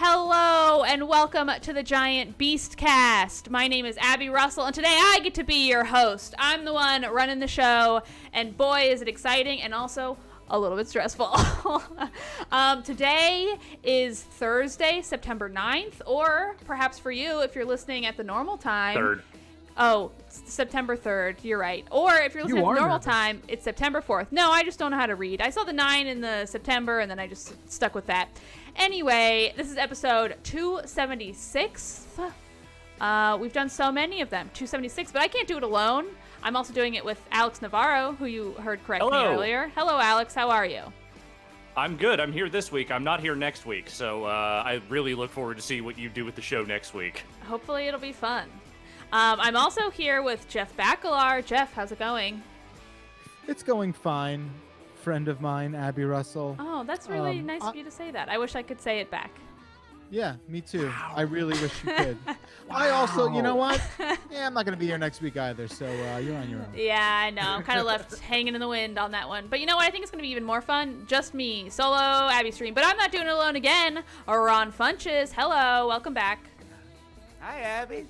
Hello and welcome to the Giant Beastcast. My name is Abby Russell and today I get to be your host. I'm the one running the show and boy is it exciting and also a little bit stressful. Today is Thursday, September 9th, or perhaps for you if you're listening at the normal time. 3rd. Oh, September 3rd, you're right. Or if you're listening at the normal time, it's September 4th. No, I just don't know how to read. I saw the 9 in the September and then I just stuck with that. Anyway, this is episode 276. We've done so many of them, 276, but I can't do it alone. I'm also doing it with Alex Navarro, who you heard correct me earlier. Hello, Alex. How are you? I'm good. I'm here this week. I'm not here next week, so I really look forward to see what you do with the show next week. Hopefully it'll be fun. I'm also here with Jeff Bacalar. Jeff, how's it going? It's going fine. Friend of mine, Abby Russell. Oh, that's really nice of you to say that. I wish I could say it back. Yeah, me too. Wow. I really wish you could. I also, you know what? Yeah, I'm not going to be here next week either, so you're on your own. Yeah, I know. I'm kind of left hanging in the wind on that one. But you know what? I think it's going to be even more fun. Just me, solo Abby stream. But I'm not doing it alone again. We're on Funches. Hello, welcome back. Hi, Abby.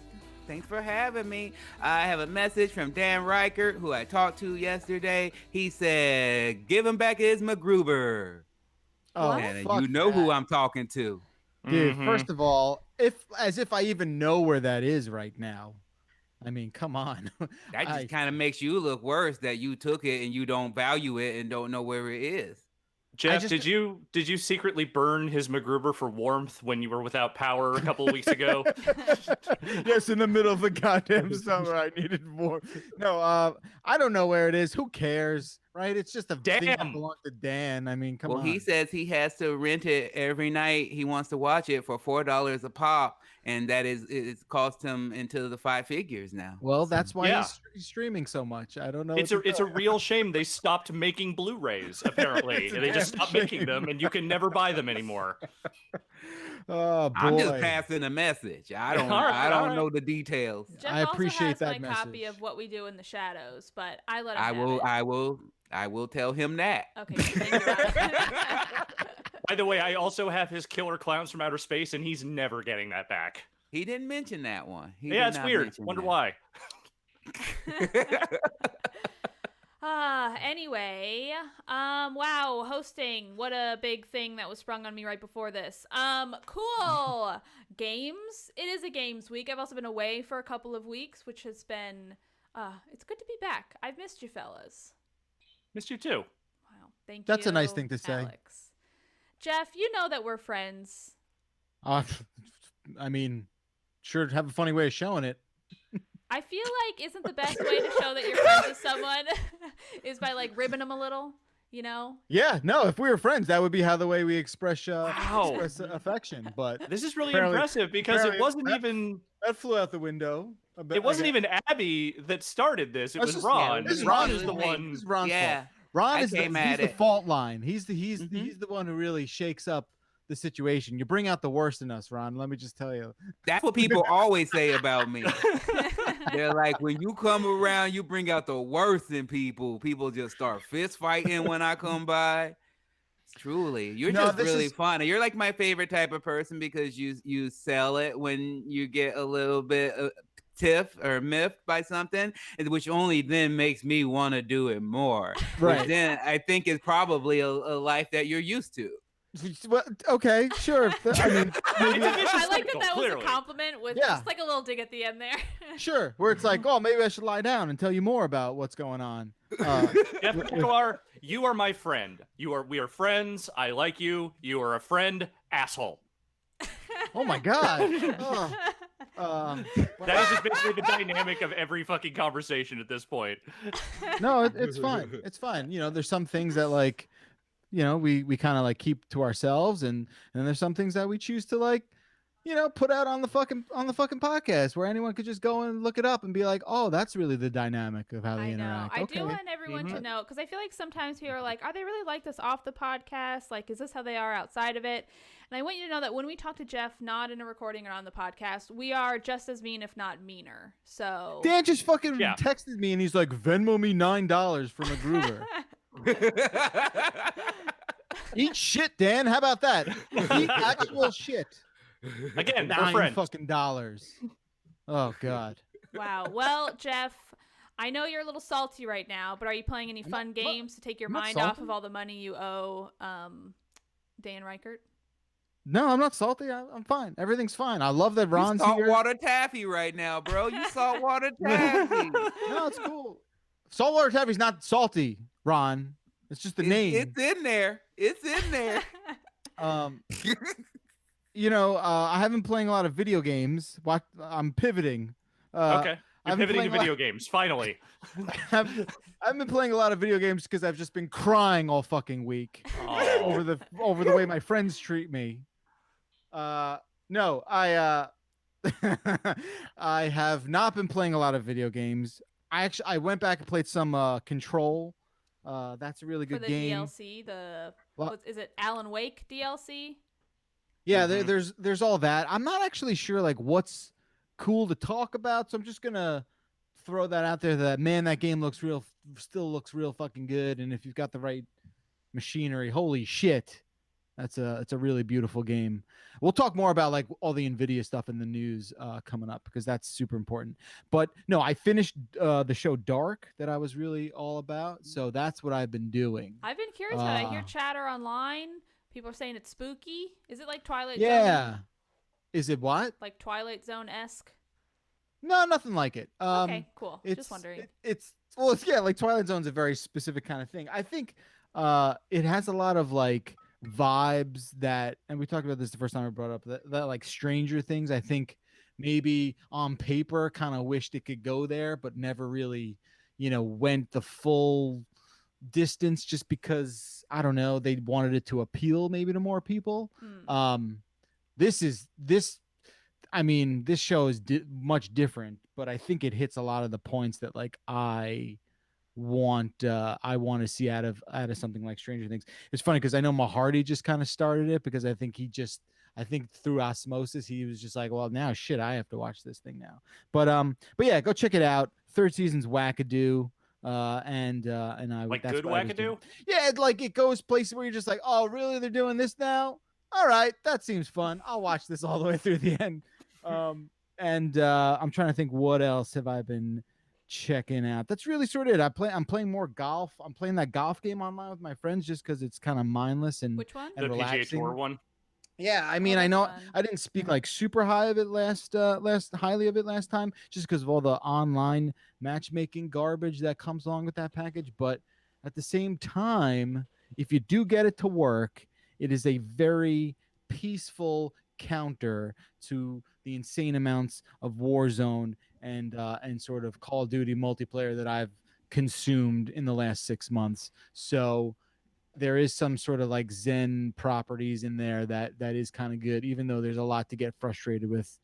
Thanks for having me. I have a message from Dan Reichert, who I talked to yesterday. He said, give him back his MacGruber. Oh, and fuck you know that. who I'm talking to. Dude, first of all, as if I even know where that is right now. I mean, come on. That just kind of makes you look worse that you took it and you don't value it and don't know where it is. Jeff, did you secretly burn his MacGruber for warmth when you were without power a couple of weeks ago? Yes, in the middle of the goddamn summer, I needed more. No, I don't know where it is. Who cares, right? It's just a thing that belongs to Dan. I mean, come on. Well, he says he has to rent it every night. He wants to watch it for $4 a pop, and that it's cost him into the 5 figures now. Well, that's why he's streaming so much. I don't know. It's a real shame they stopped making Blu-rays, apparently. They just stopped making them, and you can never buy them anymore. Oh, boy. I'm just passing a message. I don't know the details. Jeff I appreciate also has that my message. copy of What We Do in the Shadows, but I let him have it. I will tell him that. Okay, thank you. By the way, I also have his Killer Clowns from Outer Space, and he's never getting that back. He didn't mention that one. Yeah, it's weird. Wonder why. Anyway, wow, hosting, what a big thing that was sprung on me right before this. Cool. Games. It is a games week. I've also been away for a couple of weeks, which has been, it's good to be back. I've missed you fellas. Missed you too. Wow, thank you. That's a nice thing to say. Alex. Jeff, you know that we're friends. I mean, sure, have a funny way of showing it. I feel like isn't the best way to show that you're friends with someone is by like ribbing them a little, you know? Yeah, no, if we were friends, that would be how the way we express affection. But this is really impressive because it wasn't even that flew out the window. It wasn't even Abby that started this. It was Ron. Ron is the one. This is Ron's fault. Ron is the fault line. He's the one who really shakes up the situation. You bring out the worst in us, Ron. Let me just tell you. That's what people always say about me. They're like, when you come around, you bring out the worst in people. People just start fist fighting when I come by. Truly, you're just really fun. You're like my favorite type of person because you sell it when you get a little bit tiff or miffed by something, which only then makes me want to do it more. Right. Which then I think is probably a life that you're used to. Well, okay, sure. I mean, maybe I like that was a compliment with just like a little dig at the end there. Sure, where it's like, oh, maybe I should lie down and tell you more about what's going on. Jeff Bacalar, you are my friend. We are friends. I like you. You are a friend, asshole. Oh my God. That is just basically the dynamic of every fucking conversation at this point. No, it's fine. It's fine. You know, there's some things that like, you know, we kind of like keep to ourselves, and there's some things that we choose to like, you know, put out on the fucking podcast where anyone could just go and look it up and be like, oh, that's really the dynamic of how they interact. I do want everyone to know, because I feel like sometimes people are like, are they really like this off the podcast? Like, is this how they are outside of it? And I want you to know that when we talk to Jeff, not in a recording or on the podcast, we are just as mean, if not meaner. So Dan just fucking texted me and he's like, Venmo me $9 for MacGruber. Eat shit, Dan. How about that? Eat actual shit. Again, we're $9 friends. fucking dollars. Oh God. Wow. Well, Jeff, I know you're a little salty right now, but are you playing any fun games to take your mind off of all the money you owe Dan Reichert? No, I'm not salty. I'm fine. Everything's fine. I love that Ron's you here. saltwater taffy right now, bro. You saltwater taffy. No, it's cool. Saltwater taffy's not salty, Ron. It's just the name. It's in there. It's in there. I have been playing a lot of video games. I'm pivoting. Okay. You're pivoting to video games, finally. I've been playing a lot of video games because I've just been crying all fucking week over the way my friends treat me. No, I have not been playing a lot of video games. I went back and played some Control. That's a really good game. For the DLC, is it Alan Wake DLC? Yeah, there's all that. I'm not actually sure like what's cool to talk about, so I'm just gonna throw that out there. That game still looks real fucking good, and if you've got the right machinery, holy shit, it's a really beautiful game. We'll talk more about like all the NVIDIA stuff in the news coming up because that's super important. But no, I finished the show Dark that I was really all about, so that's what I've been doing. I've been curious about it. I hear chatter online. People are saying it's spooky. Is it like Twilight Zone? Yeah. Is it what? Like Twilight Zone-esque? No, nothing like it. Okay, cool. Just wondering. It's like Twilight Zone's a very specific kind of thing. I think it has a lot of like vibes that, and we talked about this the first time I brought up that like Stranger Things. I think maybe on paper kind of wished it could go there, but never really, went the full distance just because I don't know, they wanted it to appeal maybe to more people. This show is much different, but I think it hits a lot of the points that like I want to see out of something like Stranger Things. It's funny because I know Mahardy just kind of started it because I think through osmosis he was just like, well, now shit, I have to watch this thing now. But yeah, go check it out. Third season's wackadoo. And I like that's good wackadoo. Yeah, it goes places where you're just like, oh, really? They're doing this now? All right, that seems fun. I'll watch this all the way through the end. I'm trying to think what else have I been checking out. That's really sort of it. I'm playing more golf. I'm playing that golf game online with my friends just because it's kind of mindless and which one? And the relaxing. PGA Tour one. Yeah, I mean, I know fun. I didn't speak like super highly of it last time, just because of all the online matchmaking garbage that comes along with that package. But at the same time, if you do get it to work, it is a very peaceful counter to the insane amounts of Warzone and sort of Call of Duty multiplayer that I've consumed in the last 6 months. So there is some sort of like Zen properties in there that is kind of good, even though there's a lot to get frustrated with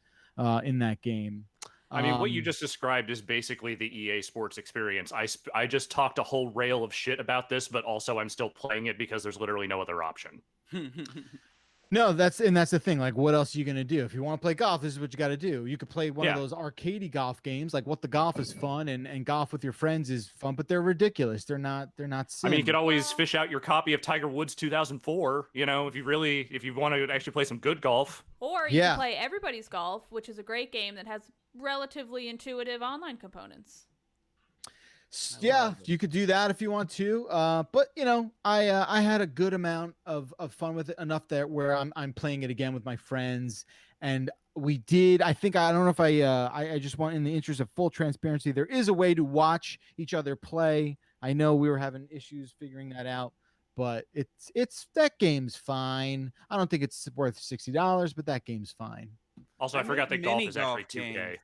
in that game. I mean, what you just described is basically the EA Sports experience. I just talked a whole rail of shit about this, but also I'm still playing it because there's literally no other option. No, that's the thing. Like, what else are you gonna do if you want to play golf? This is what you got to do. You could play one of those arcadey golf games. Like, What the Golf is fun, and golf with your friends is fun, but they're ridiculous. They're not. Sim. I mean, you could always fish out your copy of Tiger Woods 2004. If you want to actually play some good golf. Or you can play Everybody's Golf, which is a great game that has relatively intuitive online components. Yeah, you could do that if you want to. But I had a good amount of fun with it, enough that where I'm playing it again with my friends, and we did. I don't know if I just want, in the interest of full transparency, there is a way to watch each other play. I know we were having issues figuring that out, but it's that game's fine. I don't think it's worth $60, but that game's fine. Also, I forgot that golf is actually 2K.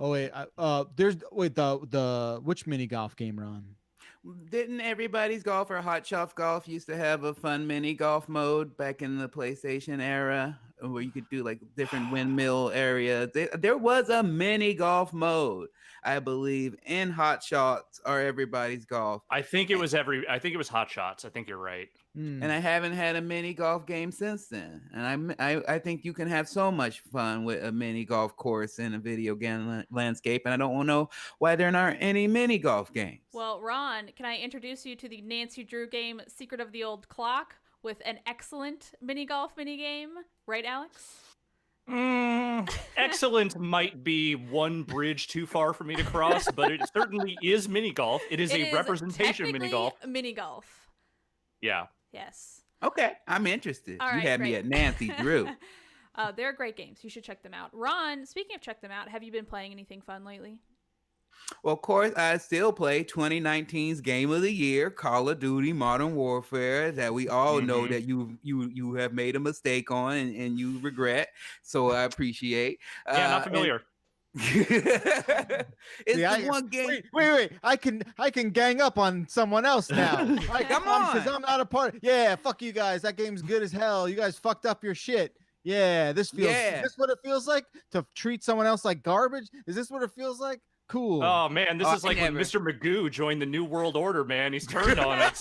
Oh wait, the which mini golf game, Ron? Didn't Everybody's Golf or Hot Shelf Golf used to have a fun mini golf mode back in the PlayStation era, where you could do like different windmill areas? There was a mini golf mode, I believe, in Hot Shots or Everybody's Golf. I think it was Hot Shots. I think you're right. And I haven't had a mini golf game since then. And I think you can have so much fun with a mini golf course in a video game landscape. And I don't know why there aren't any mini golf games. Well, Ron, can I introduce you to the Nancy Drew game Secret of the Old Clock, with an excellent mini golf mini game, right, Alex? Excellent might be one bridge too far for me to cross, but it certainly is mini golf. It is a representation of mini golf. Mini golf. Yeah. Yes. Okay, I'm interested. All you right, had great. me at Nancy Drew. They're great games. You should check them out. Ron, speaking of check them out, have you been playing anything fun lately? Well, of course, I still play 2019's Game of the Year, Call of Duty Modern Warfare, that we all know that you have made a mistake on and you regret. So I appreciate. Yeah, not familiar. It's one game. Wait! I can gang up on someone else now. Come on, because I'm not a part. Yeah, fuck you guys. That game's good as hell. You guys fucked up your shit. Yeah, this feels. Yeah. Is this what it feels like to treat someone else like garbage? Is this what it feels like? Cool. Oh man, this is like when Mr. Magoo joined the New World Order, man. He's turned on us.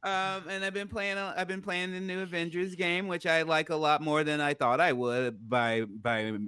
And I've been playing the new Avengers game, which I like a lot more than I thought I would by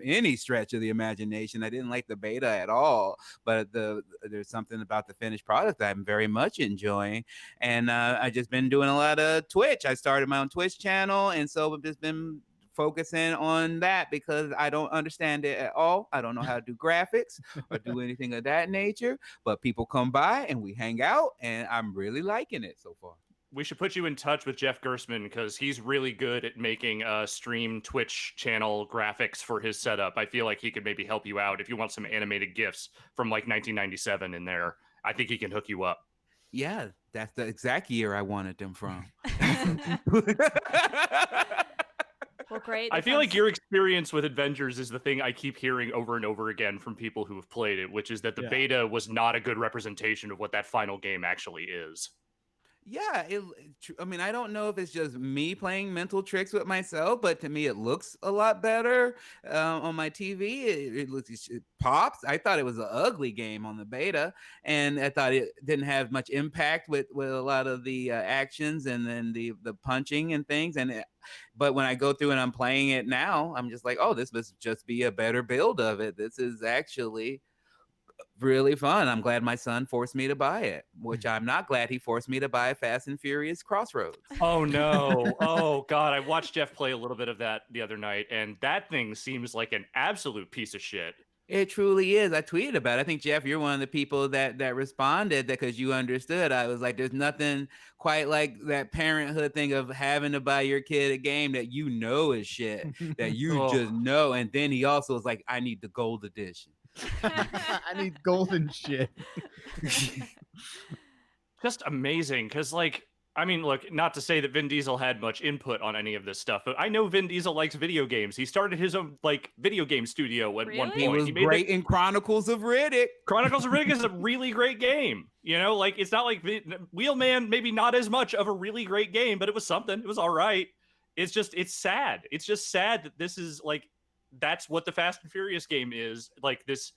any stretch of the imagination. I didn't like the beta at all, but there's something about the finished product that I'm very much enjoying. And I've just been doing a lot of Twitch. I started my own Twitch channel, and so I've just been focusing on that because I don't understand it at all. I don't know how to do graphics or do anything of that nature, but people come by and we hang out, and I'm really liking it so far. We should put you in touch with Jeff Gersman because he's really good at making stream Twitch channel graphics for his setup. I feel like he could maybe help you out if you want some animated GIFs from like 1997 in there. I think he can hook you up. Yeah, that's the exact year I wanted them from. Well, great. I feel like your experience with Avengers is the thing I keep hearing over and over again from people who have played it, which is that the beta was not a good representation of what that final game actually is. Yeah, I mean, I don't know if it's just me playing mental tricks with myself, but to me, it looks a lot better on my TV. It pops. I thought it was an ugly game on the beta, and I thought it didn't have much impact with a lot of the actions and then the punching and things. But when I go through and I'm playing it now, I'm just like, oh, this must just be a better build of it. This is actually really fun. I'm glad my son forced me to buy it, which I'm not glad he forced me to buy Fast and Furious Crossroads. Oh no. Oh god, I watched Jeff play a little bit of that the other night, and that thing seems like an absolute piece of shit. It truly is. I tweeted about it. I think, Jeff, you're one of the people that responded because you understood. I was like, there's nothing quite like that parenthood thing of having to buy your kid a game that you know is shit, that you just know. And then he also was like, I need the gold edition. I need golden shit. Just amazing, because like, I mean, look, not to say that Vin Diesel had much input on any of this stuff, but I know Vin Diesel likes video games. He started his own like video game studio at one point. He was great in Chronicles of Riddick. Chronicles of Riddick is a really great game. You know, like it's not like Wheelman, maybe not as much of a really great game, but it was something. It was all right. It's sad. It's just sad that this is like, that's what the Fast and Furious game is. Like this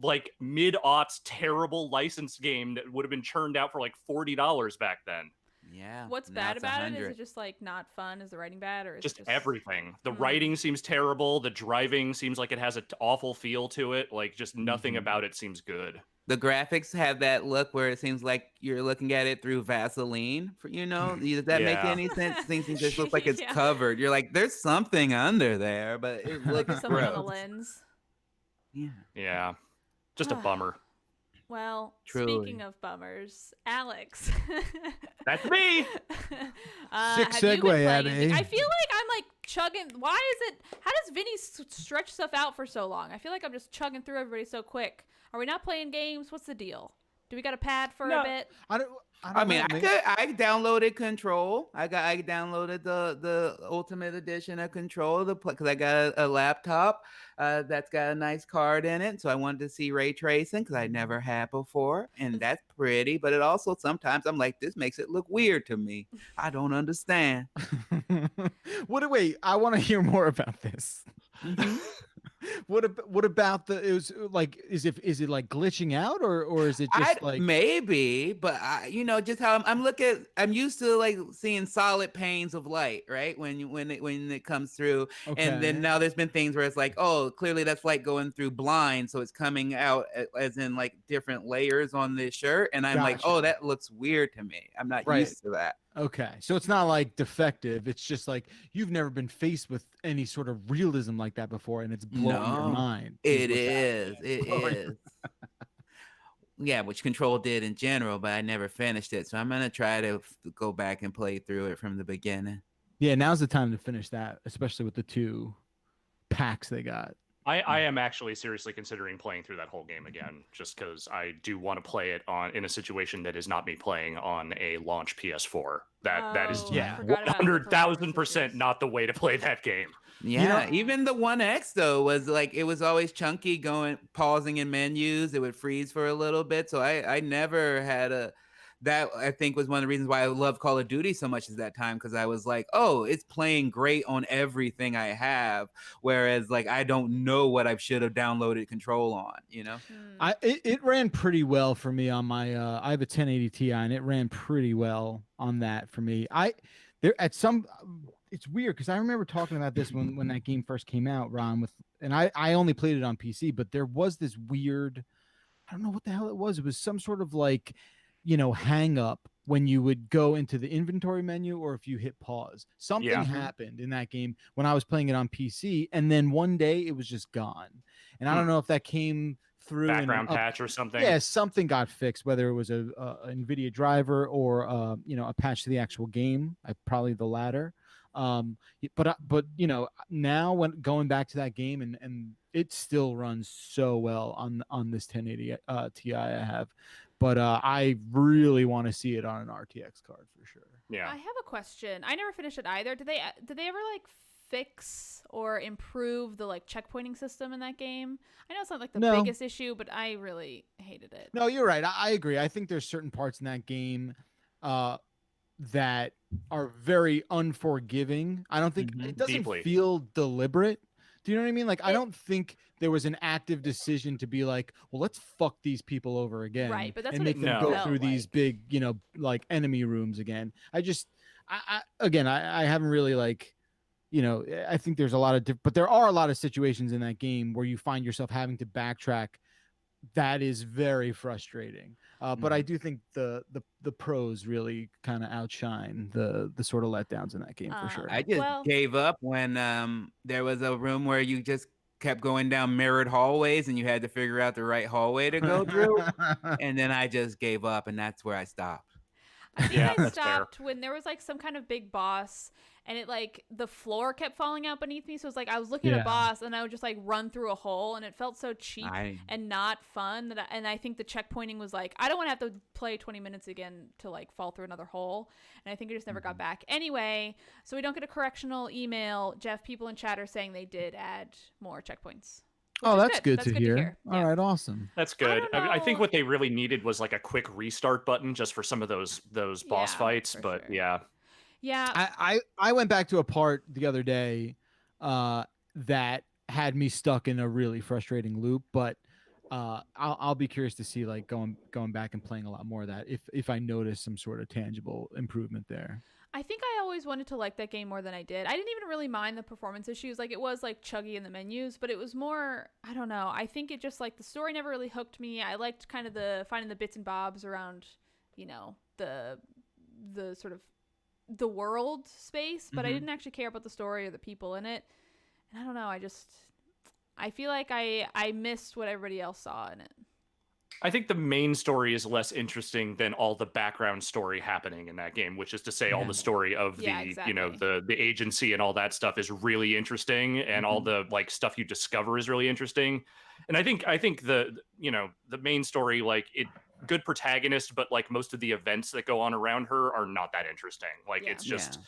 like mid-aughts terrible license game that would have been churned out for like $40 back then. Yeah. What's bad about it? Is it just like not fun? Is the writing bad, or is just it just everything? The writing seems terrible. The driving seems like it has an awful feel to it. Like just nothing about it seems good. The graphics have that look where it seems like you're looking at it through Vaseline. Does that make any sense? Things just look like it's covered. You're like, there's something under there, but it looks like someone on a gross. lens. Yeah. Just a bummer. Well, Truly. Speaking of bummers, Alex. That's me. Sick segue, Abby. I feel like I'm like chugging. Why is it? How does Vinny stretch stuff out for so long? I feel like I'm just chugging through everybody so quick. Are we not playing games? What's the deal? Do we got a pad for a bit? I mean, I downloaded Control. I downloaded the Ultimate Edition of Control because I got a laptop that's got a nice card in it. So I wanted to see ray tracing because I never had before, and that's pretty. But it also sometimes I'm like, this makes it look weird to me. I don't understand. Wait, I want to hear more about this. What about the? It was like, is it like glitching out, or is it just like maybe? But just how I'm used to like seeing solid panes of light, right? When it comes through, and then now there's been things where it's like, oh, clearly that's light going through blind, so it's coming out as in like different layers on this shirt, and I'm like, oh, that looks weird to me. I'm not used to that. Okay, so it's not like defective. It's just like you've never been faced with any sort of realism like that before, and it's blowing your mind. It is. Yeah, which Control did in general, but I never finished it. So I'm gonna try to go back and play through it from the beginning. Yeah, now's the time to finish that, especially with the 2 packs they got. I am actually seriously considering playing through that whole game again, just because I do want to play it in a situation that is not me playing on a launch PS4. That is 100,000% not the way to play that game. Yeah, even the 1X though was like, it was always chunky, pausing in menus. It would freeze for a little bit, so I never had that I think was one of the reasons why I love Call of Duty so much is that time, because I was like, oh, it's playing great on everything I have, whereas like I don't know what I should have downloaded Control on, It ran pretty well for me on my I have a 1080 Ti, and it ran pretty well on that for me. It's weird because I remember talking about this when that game first came out, Ron, and I only played it on PC, but there was this weird, I don't know what the hell it was. It was some sort of like, hang up when you would go into the inventory menu, or if you hit pause. Something happened in that game when I was playing it on PC, and then one day it was just gone. And I don't know if that came through background patch or something. Yeah, something got fixed, whether it was a NVIDIA driver or a patch to the actual game. Probably the latter. But now when going back to that game, and it still runs so well on this 1080 Ti I have. But I really want to see it on an RTX card for sure. Yeah. I have a question. I never finished it either. Did they ever like fix or improve the like checkpointing system in that game? I know it's not like the biggest issue, but I really hated it. No, you're right. I agree. I think there's certain parts in that game that are very unforgiving. I don't think it doesn't feel deliberate. Do you know what I mean? Like, I don't think there was an active decision to be like, well, let's fuck these people over again. Right, but that's and what make them go through these big, like enemy rooms again. I haven't really like, I think there's a lot of but there are a lot of situations in that game where you find yourself having to backtrack. That is very frustrating. But I do think the pros really kind of outshine the sort of letdowns in that game for sure. I just gave up when there was a room where you just kept going down mirrored hallways and you had to figure out the right hallway to go through. And then I just gave up, and that's where I stopped. I think I stopped when there was like some kind of big boss, and it like the floor kept falling out beneath me. So it's like I was looking at a boss, and I would just like run through a hole, and it felt so cheap and not fun. And I think the checkpointing was like, I don't want to have to play 20 minutes again to like fall through another hole. And I think I just never got back. Anyway, so we don't get a correctional email. Jeff, people in chat are saying they did add more checkpoints. Oh, that's good to hear. All right, awesome. That's good. I think what they really needed was like a quick restart button just for some of those boss fights. But yeah. I went back to a part the other day that had me stuck in a really frustrating loop. But I'll be curious to see like going back and playing a lot more of that if I notice some sort of tangible improvement there. I think I always wanted to like that game more than I did. I didn't even really mind the performance issues. Like, it was like chuggy in the menus, but it was more, I don't know. I think it just like the story never really hooked me. I liked kind of finding the bits and bobs around, the sort of the world space, but I didn't actually care about the story or the people in it. And I don't know. I feel like I missed what everybody else saw in it. I think the main story is less interesting than all the background story happening in that game, which is to say all the story of the agency and all that stuff is really interesting, and all the like stuff you discover is really interesting. And I think the main story, like good protagonist, but like most of the events that go on around her are not that interesting. Like it's just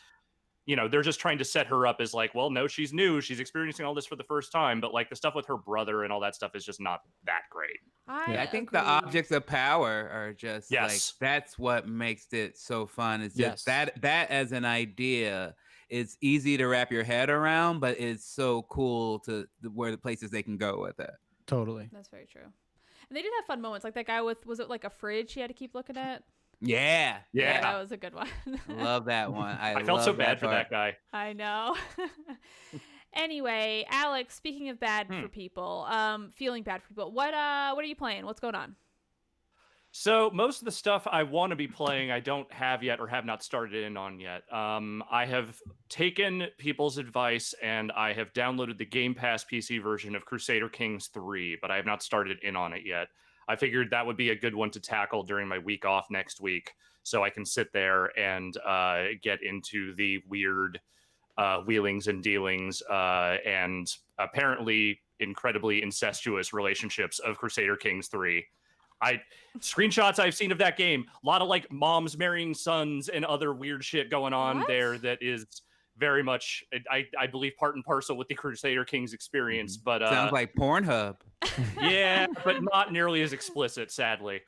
they're just trying to set her up as like, well, no, she's new, she's experiencing all this for the first time, but like the stuff with her brother and all that stuff is just not that great. I think the objects of power are just like, that's what makes it so fun. It's just that as an idea it's easy to wrap your head around, but it's so cool to where the places they can go with it. Totally. That's very true. And they did have fun moments, like that guy with, was it like a fridge he had to keep looking at? Yeah. That was a good one. Love that one. I felt so bad for that guy. I know. Anyway, Alex, speaking of bad for people, feeling bad for people, what are you playing? What's going on? So most of the stuff I want to be playing, I don't have yet or have not started in on yet. I have taken people's advice and I have downloaded the Game Pass PC version of Crusader Kings 3, but I have not started in on it yet. I figured that would be a good one to tackle during my week off next week, so I can sit there and get into the weird wheelings and dealings and apparently incredibly incestuous relationships of Crusader Kings 3. Screenshots I've seen of that game, a lot of like moms marrying sons and other weird shit going on there that is very much, I believe, part and parcel with the Crusader Kings experience. But sounds like Pornhub. Yeah, but not nearly as explicit, sadly.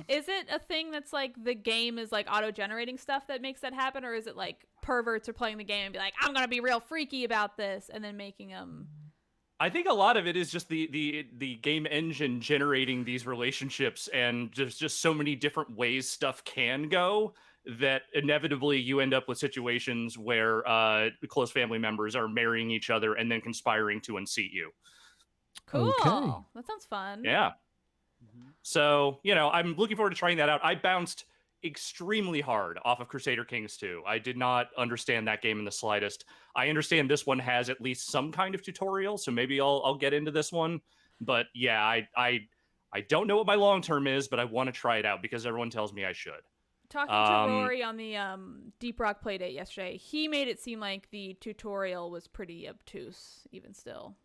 Is it a thing that's like the game is like auto-generating stuff that makes that happen, or is it like perverts are playing the game and be like, I'm gonna be real freaky about this, and then making them? I think a lot of it is just the game engine generating these relationships, and just so many different ways stuff can go that inevitably you end up with situations where close family members are marrying each other and then conspiring to unseat you. Cool. Okay. That sounds fun. Yeah. So, I'm looking forward to trying that out. I bounced extremely hard off of Crusader Kings 2. I did not understand that game in the slightest. I understand this one has at least some kind of tutorial, so maybe I'll get into this one. But yeah, I don't know what my long term is, but I want to try it out because everyone tells me I should. Talking to Rory on the Deep Rock Playdate yesterday, he made it seem like the tutorial was pretty obtuse, even still.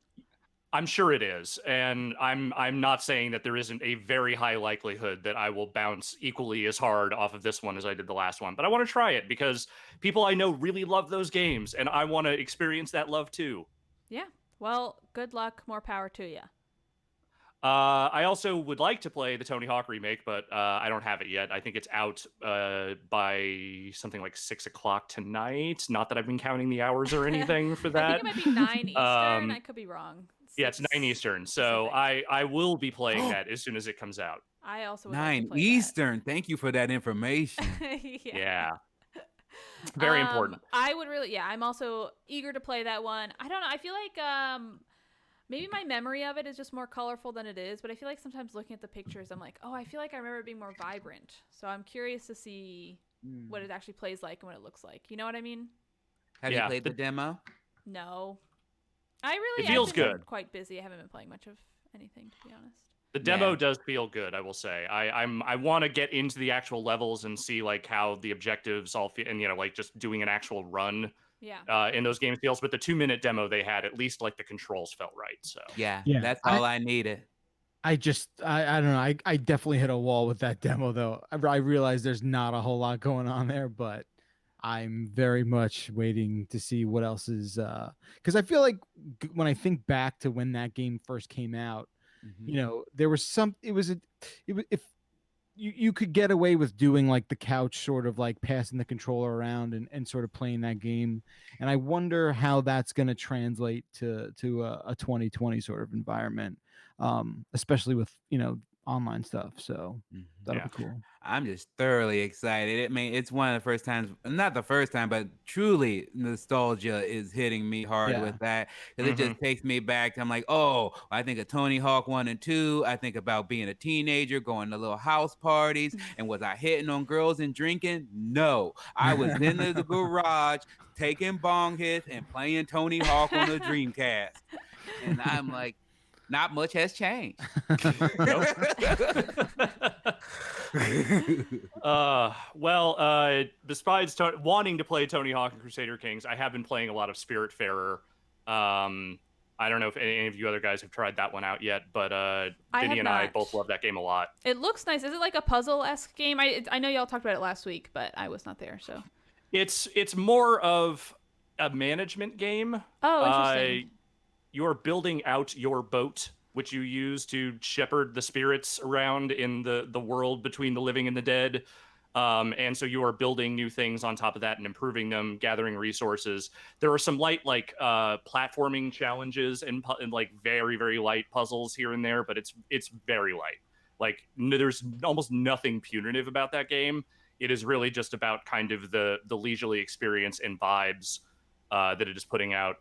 I'm sure it is, and I'm not saying that there isn't a very high likelihood that I will bounce equally as hard off of this one as I did the last one. But I want to try it because people I know really love those games, and I want to experience that love too. Yeah. Well, good luck. More power to you. I also would like to play the Tony Hawk remake, but I don't have it yet. I think it's out by something like 6 o'clock tonight. Not that I've been counting the hours or anything for that. I think it might be 9 Eastern. I could be wrong. Yeah, it's 9 Eastern. So I will be playing that as soon as it comes out. I also would 9 like to play Eastern. Thank you for that information. Yeah. Very important. I would really, I'm also eager to play that one. I don't know. I feel like maybe my memory of it is just more colorful than it is, but I feel like sometimes looking at the pictures, I'm like, oh, I feel like I remember it being more vibrant. So I'm curious to see what it actually plays like and what it looks like. You know what I mean? Have you played the demo? No. It feels good. Been quite busy. I haven't been playing much of anything, to be honest. The demo does feel good, I will say. I want to get into the actual levels and see like how the objectives all feel, and like just doing an actual run. In those game feels, but the 2-minute demo they had, at least like the controls felt right. So yeah, that's all I needed. I don't know. I definitely hit a wall with that demo though. I realized there's not a whole lot going on there, but I'm very much waiting to see what else is because I feel like when I think back to when that game first came out, there was if you could get away with doing like the couch sort of like passing the controller around and sort of playing that game, and I wonder how that's going to translate to a 2020 sort of environment, especially with online stuff. So that'll be cool. I'm just thoroughly excited. I mean, it's one of the first times, not the first time, but truly nostalgia is hitting me hard with that. Because it just takes me back. I'm like, oh, I think of Tony Hawk 1 and 2. I think about being a teenager, going to little house parties. And was I hitting on girls and drinking? No. I was in the garage taking bong hits and playing Tony Hawk on the Dreamcast. And I'm like, not much has changed. Besides wanting to play Tony Hawk and Crusader Kings, I have been playing a lot of Spiritfarer. I don't know if any of you other guys have tried that one out yet, but Vinny and I both love that game a lot. It looks nice. Is it like a puzzle-esque game? I know y'all talked about it last week, but I was not there, so. It's more of a management game. Oh, interesting. You're building out your boat, which you use to shepherd the spirits around in the world between the living and the dead. And so you are building new things on top of that and improving them, gathering resources. There are some light, like platforming challenges and like very, very light puzzles here and there, but it's very light. Like there's almost nothing punitive about that game. It is really just about kind of the leisurely experience and vibes that it is putting out.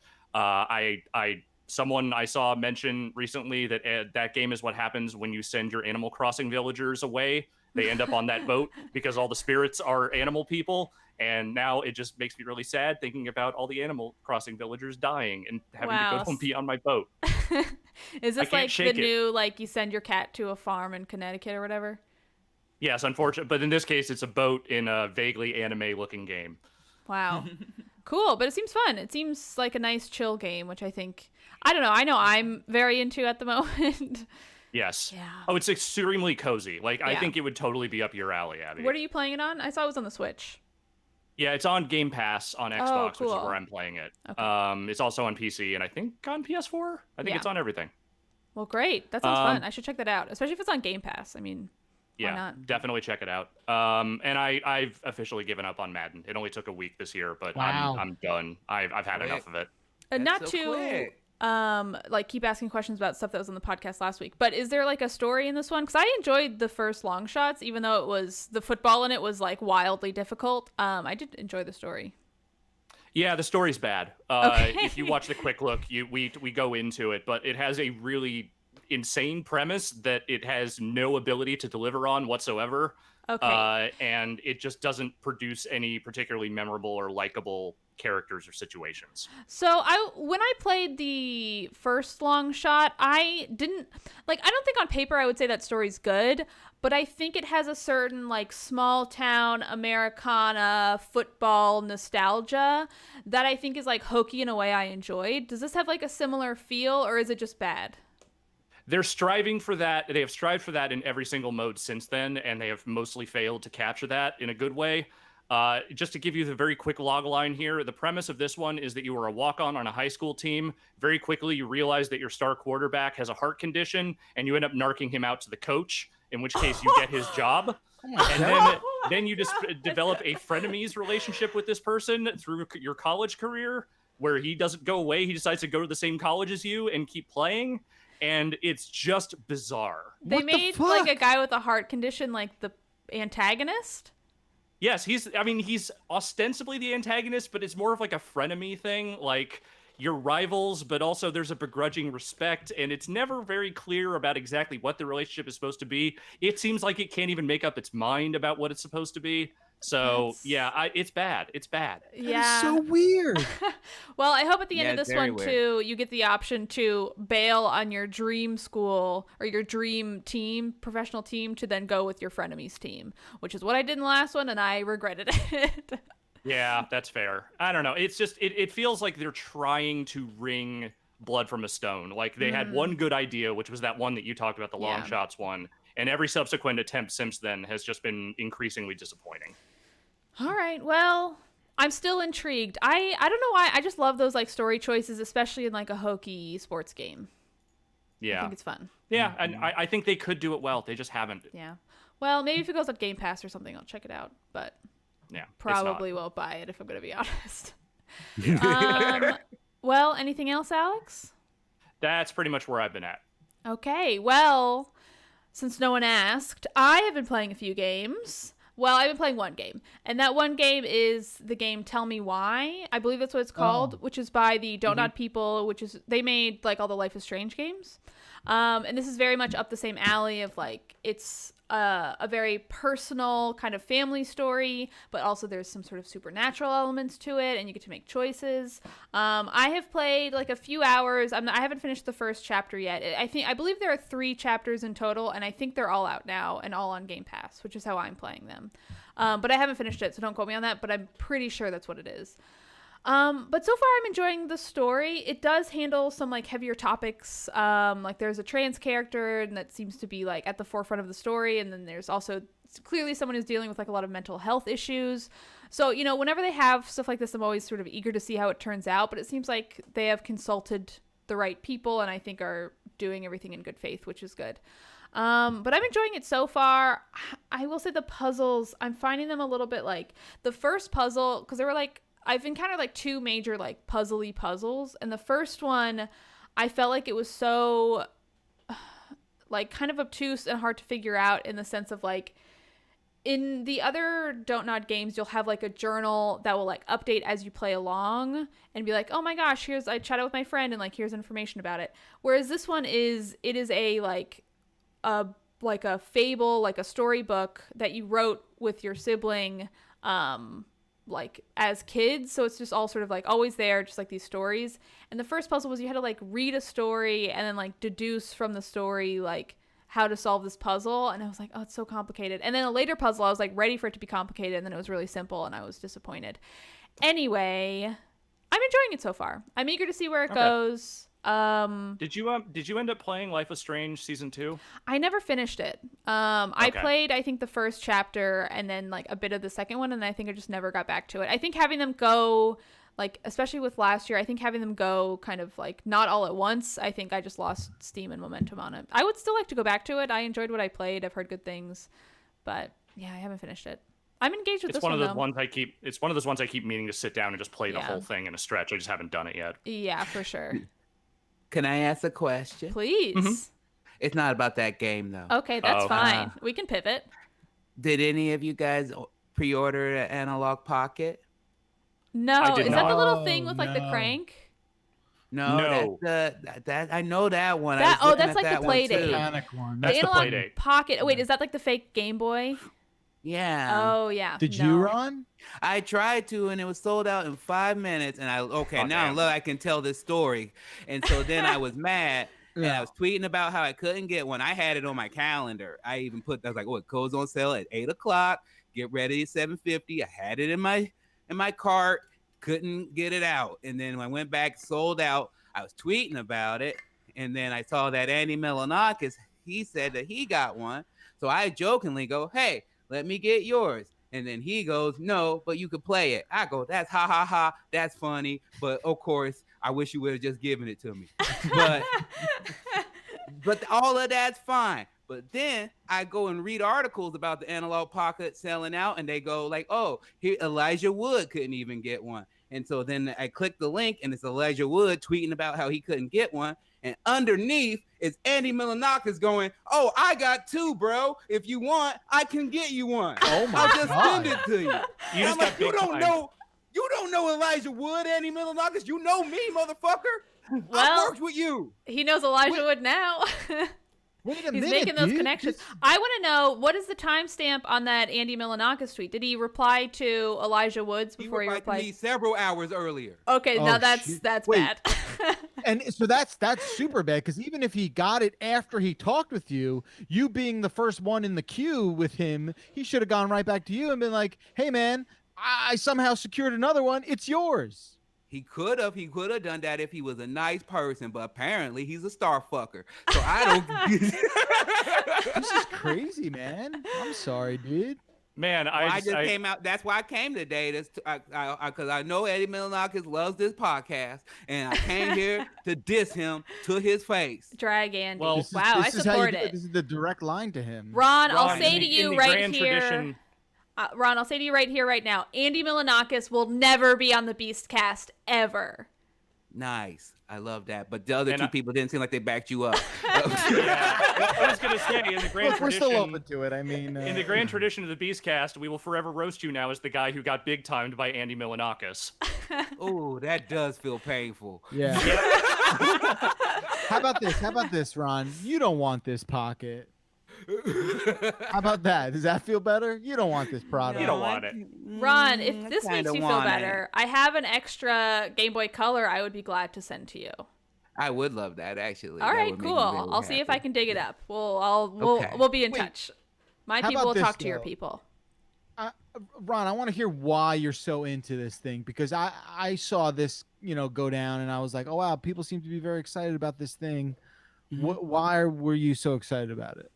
Someone I saw mention recently that that game is what happens when you send your Animal Crossing villagers away. They end up on that boat because all the spirits are animal people. And now it just makes me really sad thinking about all the Animal Crossing villagers dying and having to go home and be on my boat. Is this like the new, like you send your cat to a farm in Connecticut or whatever? Yes, unfortunate. But in this case, it's a boat in a vaguely anime-looking game. Wow. Cool, but it seems fun. It seems like a nice chill game, which I think, I don't know, I know I'm very into at the moment. Yes. Yeah. Oh, it's extremely cozy. Like, I think it would totally be up your alley, Abby. What are you playing it on? I saw it was on the Switch. Yeah, it's on Game Pass on Xbox, cool. which is where I'm playing it. Okay. It's also on PC, and I think on PS4. I think it's on everything. Well, great. That sounds fun. I should check that out, especially if it's on Game Pass. I mean, why not? Definitely check it out. And I've officially given up on Madden. It only took a week this year, but I'm done. I've had enough of it. Not to like keep asking questions about stuff that was on the podcast last week, but is there like a story in this one? Because I enjoyed the first long shots, even though it was the football in it was like wildly difficult. I did enjoy the story. Yeah, the story's bad. If you watch the quick look, we go into it, but it has a really insane premise that it has no ability to deliver on whatsoever. Okay. And it just doesn't produce any particularly memorable or likable characters or situations. So when I played the first long shot, I don't think on paper I would say that story's good, but I think it has a certain like small town Americana football nostalgia that I think is like hokey in a way I enjoyed. Does this have like a similar feel, or is it just bad? They're striving for that. They have strived for that in every single mode since then, and they have mostly failed to capture that in a good way. Just to give you the very quick log line here, the premise of this one is that you are a walk-on on a high school team. Very quickly, you realize that your star quarterback has a heart condition, and you end up narking him out to the coach, in which case you get his job. And then you just develop a frenemies relationship with this person through your college career, where he doesn't go away. He decides to go to the same college as you and keep playing. And it's just bizarre. They made like a guy with a heart condition like the antagonist? Yes, he's ostensibly the antagonist, but it's more of like a frenemy thing. Like, you're rivals, but also there's a begrudging respect, and it's never very clear about exactly what the relationship is supposed to be. It seems like it can't even make up its mind about what it's supposed to be. So, it's bad. It's bad. Yeah. That is so weird. Well, I hope at the end of this one, too, you get the option to bail on your dream school or your dream team, professional team, to then go with your frenemies team, which is what I did in the last one, and I regretted it. Yeah, that's fair. I don't know. It's just, it feels like they're trying to wring blood from a stone. Like, they had one good idea, which was that one that you talked about, the long shots one. And every subsequent attempt since then has just been increasingly disappointing. All right. Well, I'm still intrigued. I don't know why. I just love those like story choices, especially in like a hokey sports game. Yeah. I think it's fun. Yeah. And I think they could do it well. They just haven't. Yeah. Well, maybe if it goes on Game Pass or something, I'll check it out. But probably won't buy it if I'm going to be honest. Well, anything else, Alex? That's pretty much where I've been at. Okay. Well, since no one asked, I have been playing a few games. Well, I've been playing one game, and that one game is the game Tell Me Why. I believe that's what it's called, which is by the Donut people, which is, they made like all the Life is Strange games. And this is very much up the same alley of like, it's a very personal kind of family story, but also there's some sort of supernatural elements to it, and you get to make choices. I have played like a few hours. I haven't finished the first chapter yet. I believe there are 3 chapters in total, and I think they're all out now and all on Game Pass, which is how I'm playing them. But I haven't finished it, so don't quote me on that, but I'm pretty sure that's what it is. But so far I'm enjoying the story. It does handle some like heavier topics. Like there's a trans character, and that seems to be like at the forefront of the story. And then there's also clearly someone who's dealing with like a lot of mental health issues. So, you know, whenever they have stuff like this, I'm always sort of eager to see how it turns out, but it seems like they have consulted the right people and I think are doing everything in good faith, which is good. But I'm enjoying it so far. I will say the puzzles, I'm finding them a little bit like the first puzzle, because there were like, I've encountered like 2 major like puzzly puzzles, and the first one I felt like it was so like kind of obtuse and hard to figure out, in the sense of like, in the other Don't Nod games, you'll have like a journal that will like update as you play along and be like, oh my gosh, I chatted with my friend and like here's information about it. Whereas this one is a like a fable, like a storybook that you wrote with your sibling like as kids, so it's just all sort of like always there, just like these stories. And the first puzzle was you had to like read a story and then like deduce from the story like how to solve this puzzle, and I was like, oh, it's so complicated. And then a later puzzle I was like ready for it to be complicated, and then it was really simple and I was disappointed. Anyway, I'm enjoying it so far. I'm eager to see where it goes. Did you end up playing Life is Strange season 2? I never finished it. I played, I think, the first chapter and then like a bit of the second one, and I think I just never got back to it. I think having them go, like, especially with last year, I think having them go kind of like not all at once, I think I just lost steam and momentum on it. I would still like to go back to it. I enjoyed what I played. I've heard good things, but yeah, I haven't finished it. I'm engaged with this one. It's one of those ones I keep meaning to sit down and just play the whole thing in a stretch. I just haven't done it yet. Yeah, for sure. Can I ask a question? Please. Mm-hmm. It's not about that game though. Okay, that's fine. We can pivot. Did any of you guys pre-order an Analog Pocket? No, is that the little thing with like the crank? No. That I know that one. That's like the Playdate. That's the Playdate. Pocket. Wait, is that like the fake Game Boy? Yeah. Oh yeah. Did you, Ron? I tried to, and it was sold out in 5 minutes. And I can tell this story. And so then I was mad. And I was tweeting about how I couldn't get one. I had it on my calendar. I was like, it goes on sale at 8:00. Get ready at 7:50. I had it in my cart, couldn't get it out. And then when I went back, sold out. I was tweeting about it. And then I saw that Andy Milonakis, he said that he got one. So I jokingly go, hey, let me get yours. And then he goes, no, but you could play it. I go, that's ha ha ha. That's funny. But of course, I wish you would have just given it to me. But all of that's fine. But then I go and read articles about the Analog Pocket selling out, and they go like, oh, here Elijah Wood couldn't even get one. And so then I click the link, and it's Elijah Wood tweeting about how he couldn't get one. And underneath is Andy Milonakis going, oh, I got 2, bro. If you want, I can get you one. Oh my I'll just send it to you. You don't know Elijah Wood, Andy Milonakis. You know me, motherfucker. I worked with you. He knows Elijah Wood now. He's making those connections. I want to know, what is the timestamp on that Andy Milonakis tweet? Did he reply to Elijah Woods before he replied? To me several hours earlier. Okay, now that's bad. And so that's super bad, because even if he got it after he talked with you being the first one in the queue with him, he should have gone right back to you and been like, hey man, I somehow secured another one. It's yours. He could have done that if he was a nice person, but apparently he's a star fucker. So I don't. This is crazy, man. I'm sorry, dude. Man, I just came out. That's why I came today. Because I know Eddie Milonakis loves this podcast, and I came here to diss him to his face. Drag Andy. Well, I support it. This is the direct line to him. Ron, I'll say to you right here. Ron, I'll say to you right here, right now, Andy Milonakis will never be on the Beastcast ever. Nice. I love that. But the other two people didn't seem like they backed you up. I was going to say, in the grand tradition... We're still open to it. I mean... in the grand tradition of the Beastcast, we will forever roast you now as the guy who got big-timed by Andy Milonakis. Oh, that does feel painful. Yeah. How about this, Ron? You don't want this pocket. How about that? Does that feel better? You don't want this product. You don't want it. Ron, if this makes you feel better, I have an extra Game Boy Color I would be glad to send to you. I would love that, actually. All right, cool. I'll see if I can dig it up. We'll be in touch. My people will talk to your people. Ron, I want to hear why you're so into this thing, because I saw this, go down, and I was like, oh wow, people seem to be very excited about this thing. Mm-hmm. Why were you so excited about it?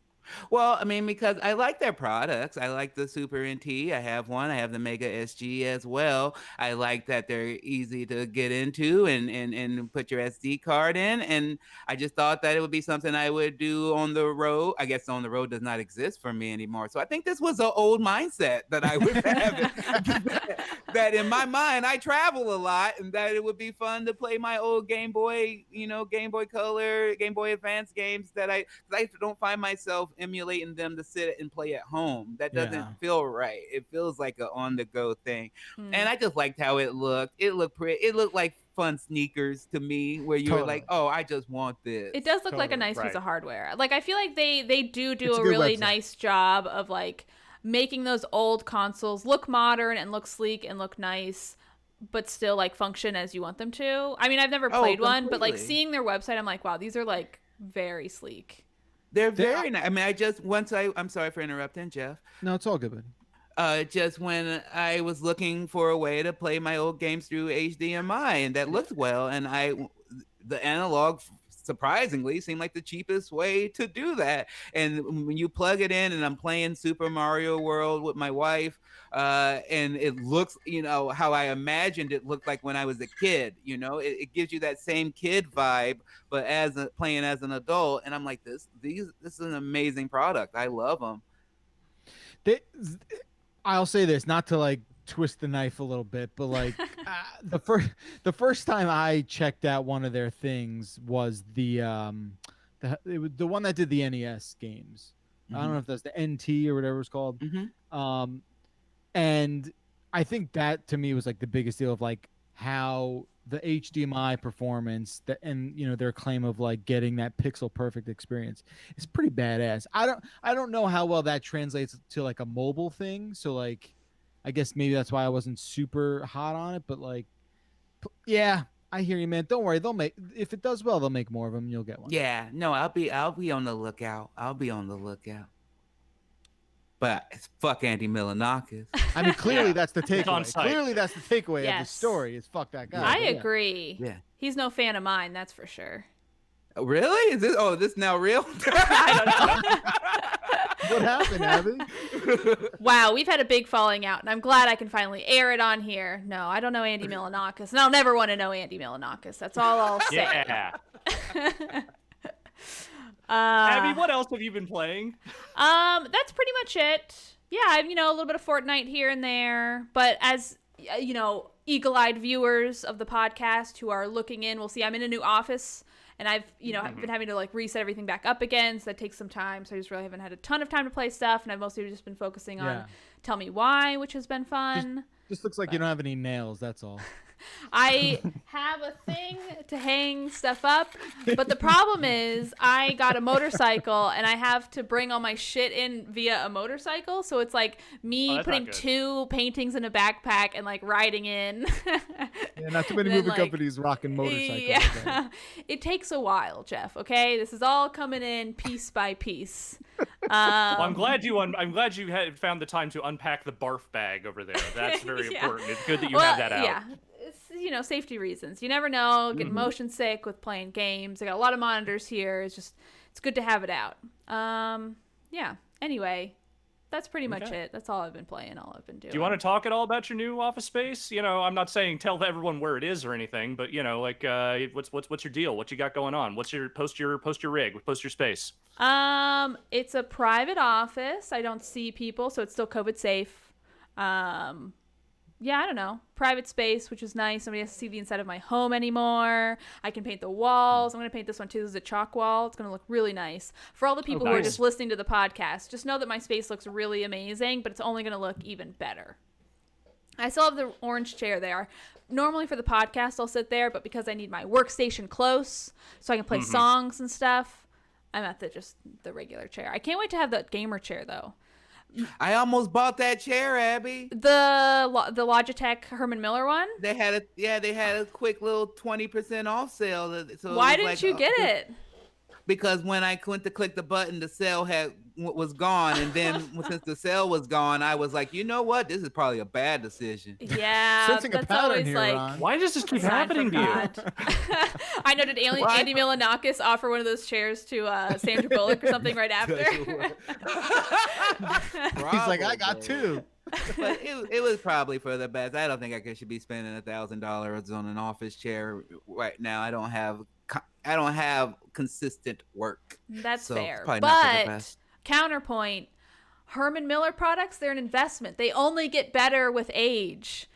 Well, I mean, because I like their products. I like the Super NT. I have one. I have the Mega SG as well. I like that they're easy to get into and put your SD card in. And I just thought that it would be something I would do on the road. I guess on the road does not exist for me anymore. So I think this was an old mindset that I would have. that in my mind, I travel a lot, and that it would be fun to play my old Game Boy, Game Boy Color, Game Boy Advance games that I don't find myself emulating them to sit and play at home. That doesn't feel right. It feels like an on-the-go thing. And I just liked how it looked. It looked pretty. It looked like fun sneakers to me, where you're like, oh, I just want this. It does look like a nice piece of hardware. Like, I feel like they do a really nice job of like making those old consoles look modern and look sleek and look nice, but still like function as you want them to. I mean, I've never played one, but like seeing their website, I'm like, wow, these are like very sleek. They're very nice. I mean, I'm sorry for interrupting, Jeff. No, it's all good, buddy. Just when I was looking for a way to play my old games through HDMI, and that looked well, and the analog surprisingly seemed like the cheapest way to do that. And when you plug it in, and I'm playing Super Mario World with my wife, and it looks, how I imagined it looked like when I was a kid. It gives you that same kid vibe, but playing as an adult. And I'm like, this is an amazing product. I love them. I'll say this, not to like twist the knife a little bit, but like the first time I checked out one of their things was the one that did the NES games. Mm-hmm. I don't know if that's the NT or whatever it's called. Mm-hmm. And I think that to me was like the biggest deal of like how the HDMI performance and their claim of like getting that pixel perfect experience is pretty badass. I don't know how well that translates to like a mobile thing. So like, I guess maybe that's why I wasn't super hot on it, but like, yeah, I hear you, man. Don't worry. If it does well, they'll make more of them and you'll get one. Yeah, no, I'll be on the lookout. But it's fuck Andy Milonakis. I mean, clearly that's the takeaway. Clearly that's the takeaway of the story is fuck that guy. I agree. Yeah. He's no fan of mine, that's for sure. Really? Is this now real? I don't know. What happened, Abby? Wow, we've had a big falling out, and I'm glad I can finally air it on here. No, I don't know Andy Milonakis, and I'll never want to know Andy Milonakis. That's all I'll say. Yeah. Abby, what else have you been playing? That's pretty much it. Yeah, a little bit of Fortnite here and there, but as eagle-eyed viewers of the podcast who are looking in will see I'm in a new office, and I've been having to like reset everything back up again, so that takes some time. So I just really haven't had a ton of time to play stuff, and I've mostly just been focusing on Tell Me Why, which has been fun. Just looks like you don't have any nails, that's all. I have a thing to hang stuff up, but the problem is I got a motorcycle and I have to bring all my shit in via a motorcycle. So it's like me putting 2 paintings in a backpack and like riding in. Yeah, not too many movie companies rocking motorcycles. Yeah, it takes a while, Jeff. Okay, this is all coming in piece by piece. Well, I'm glad you had found the time to unpack the barf bag over there. That's very important. It's good that you have that out. Yeah. It's, safety reasons. You never know. Getting motion sick with playing games. I got a lot of monitors here. It's good to have it out. Yeah. Anyway, that's pretty much it. That's all I've been playing. All I've been doing. Do you want to talk at all about your new office space? I'm not saying tell everyone where it is or anything, but like, what's your deal? What you got going on? What's your post your rig? Post your space. It's a private office. I don't see people, so it's still COVID safe. Yeah, I don't know. Private space, which is nice. Nobody has to see the inside of my home anymore. I can paint the walls. I'm going to paint this one too. This is a chalk wall. It's going to look really nice. For all the people who are just listening to the podcast, just know that my space looks really amazing, but it's only going to look even better. I still have the orange chair there. Normally for the podcast, I'll sit there, but because I need my workstation close so I can play songs and stuff, I'm at the regular chair. I can't wait to have that gamer chair, though. I almost bought that chair, Abby. The Logitech Herman Miller one? They had a quick little 20% off sale. So why didn't you get it? because when I went to click the button, the cell was gone, and then since the cell was gone, I was like, you know what? This is probably a bad decision. Yeah, Sensing a that's pattern always here, like. Ron. Why does this keep sign happening from to you? God. I know. Did Andy Milonakis offer one of those chairs to Sandra Bullock or something right after? He's like, I got two. But it was probably for the best. I don't think I should be spending $1,000 on an office chair right now. I don't have consistent work. That's so fair. not for the But best. counterpoint, Herman Miller products, they're an investment. They only get better with age.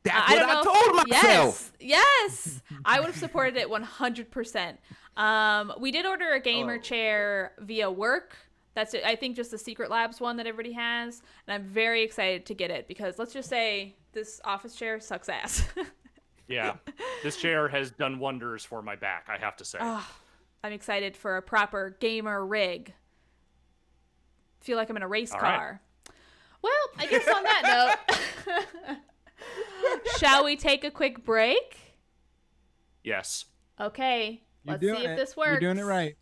That's what I told myself. Yes. I would have supported it 100%. We did order a gamer chair via work. That's it. I think just the Secret Labs one that everybody has. And I'm very excited to get it because let's just say this office chair sucks ass. Yeah. This chair has done wonders for my back, I have to say. I'm excited for a proper gamer rig. Feel like I'm in a race car. Right. Well, I guess on that note, shall we take a quick break? Yes. Okay. Let's see if this works. You're doing it right.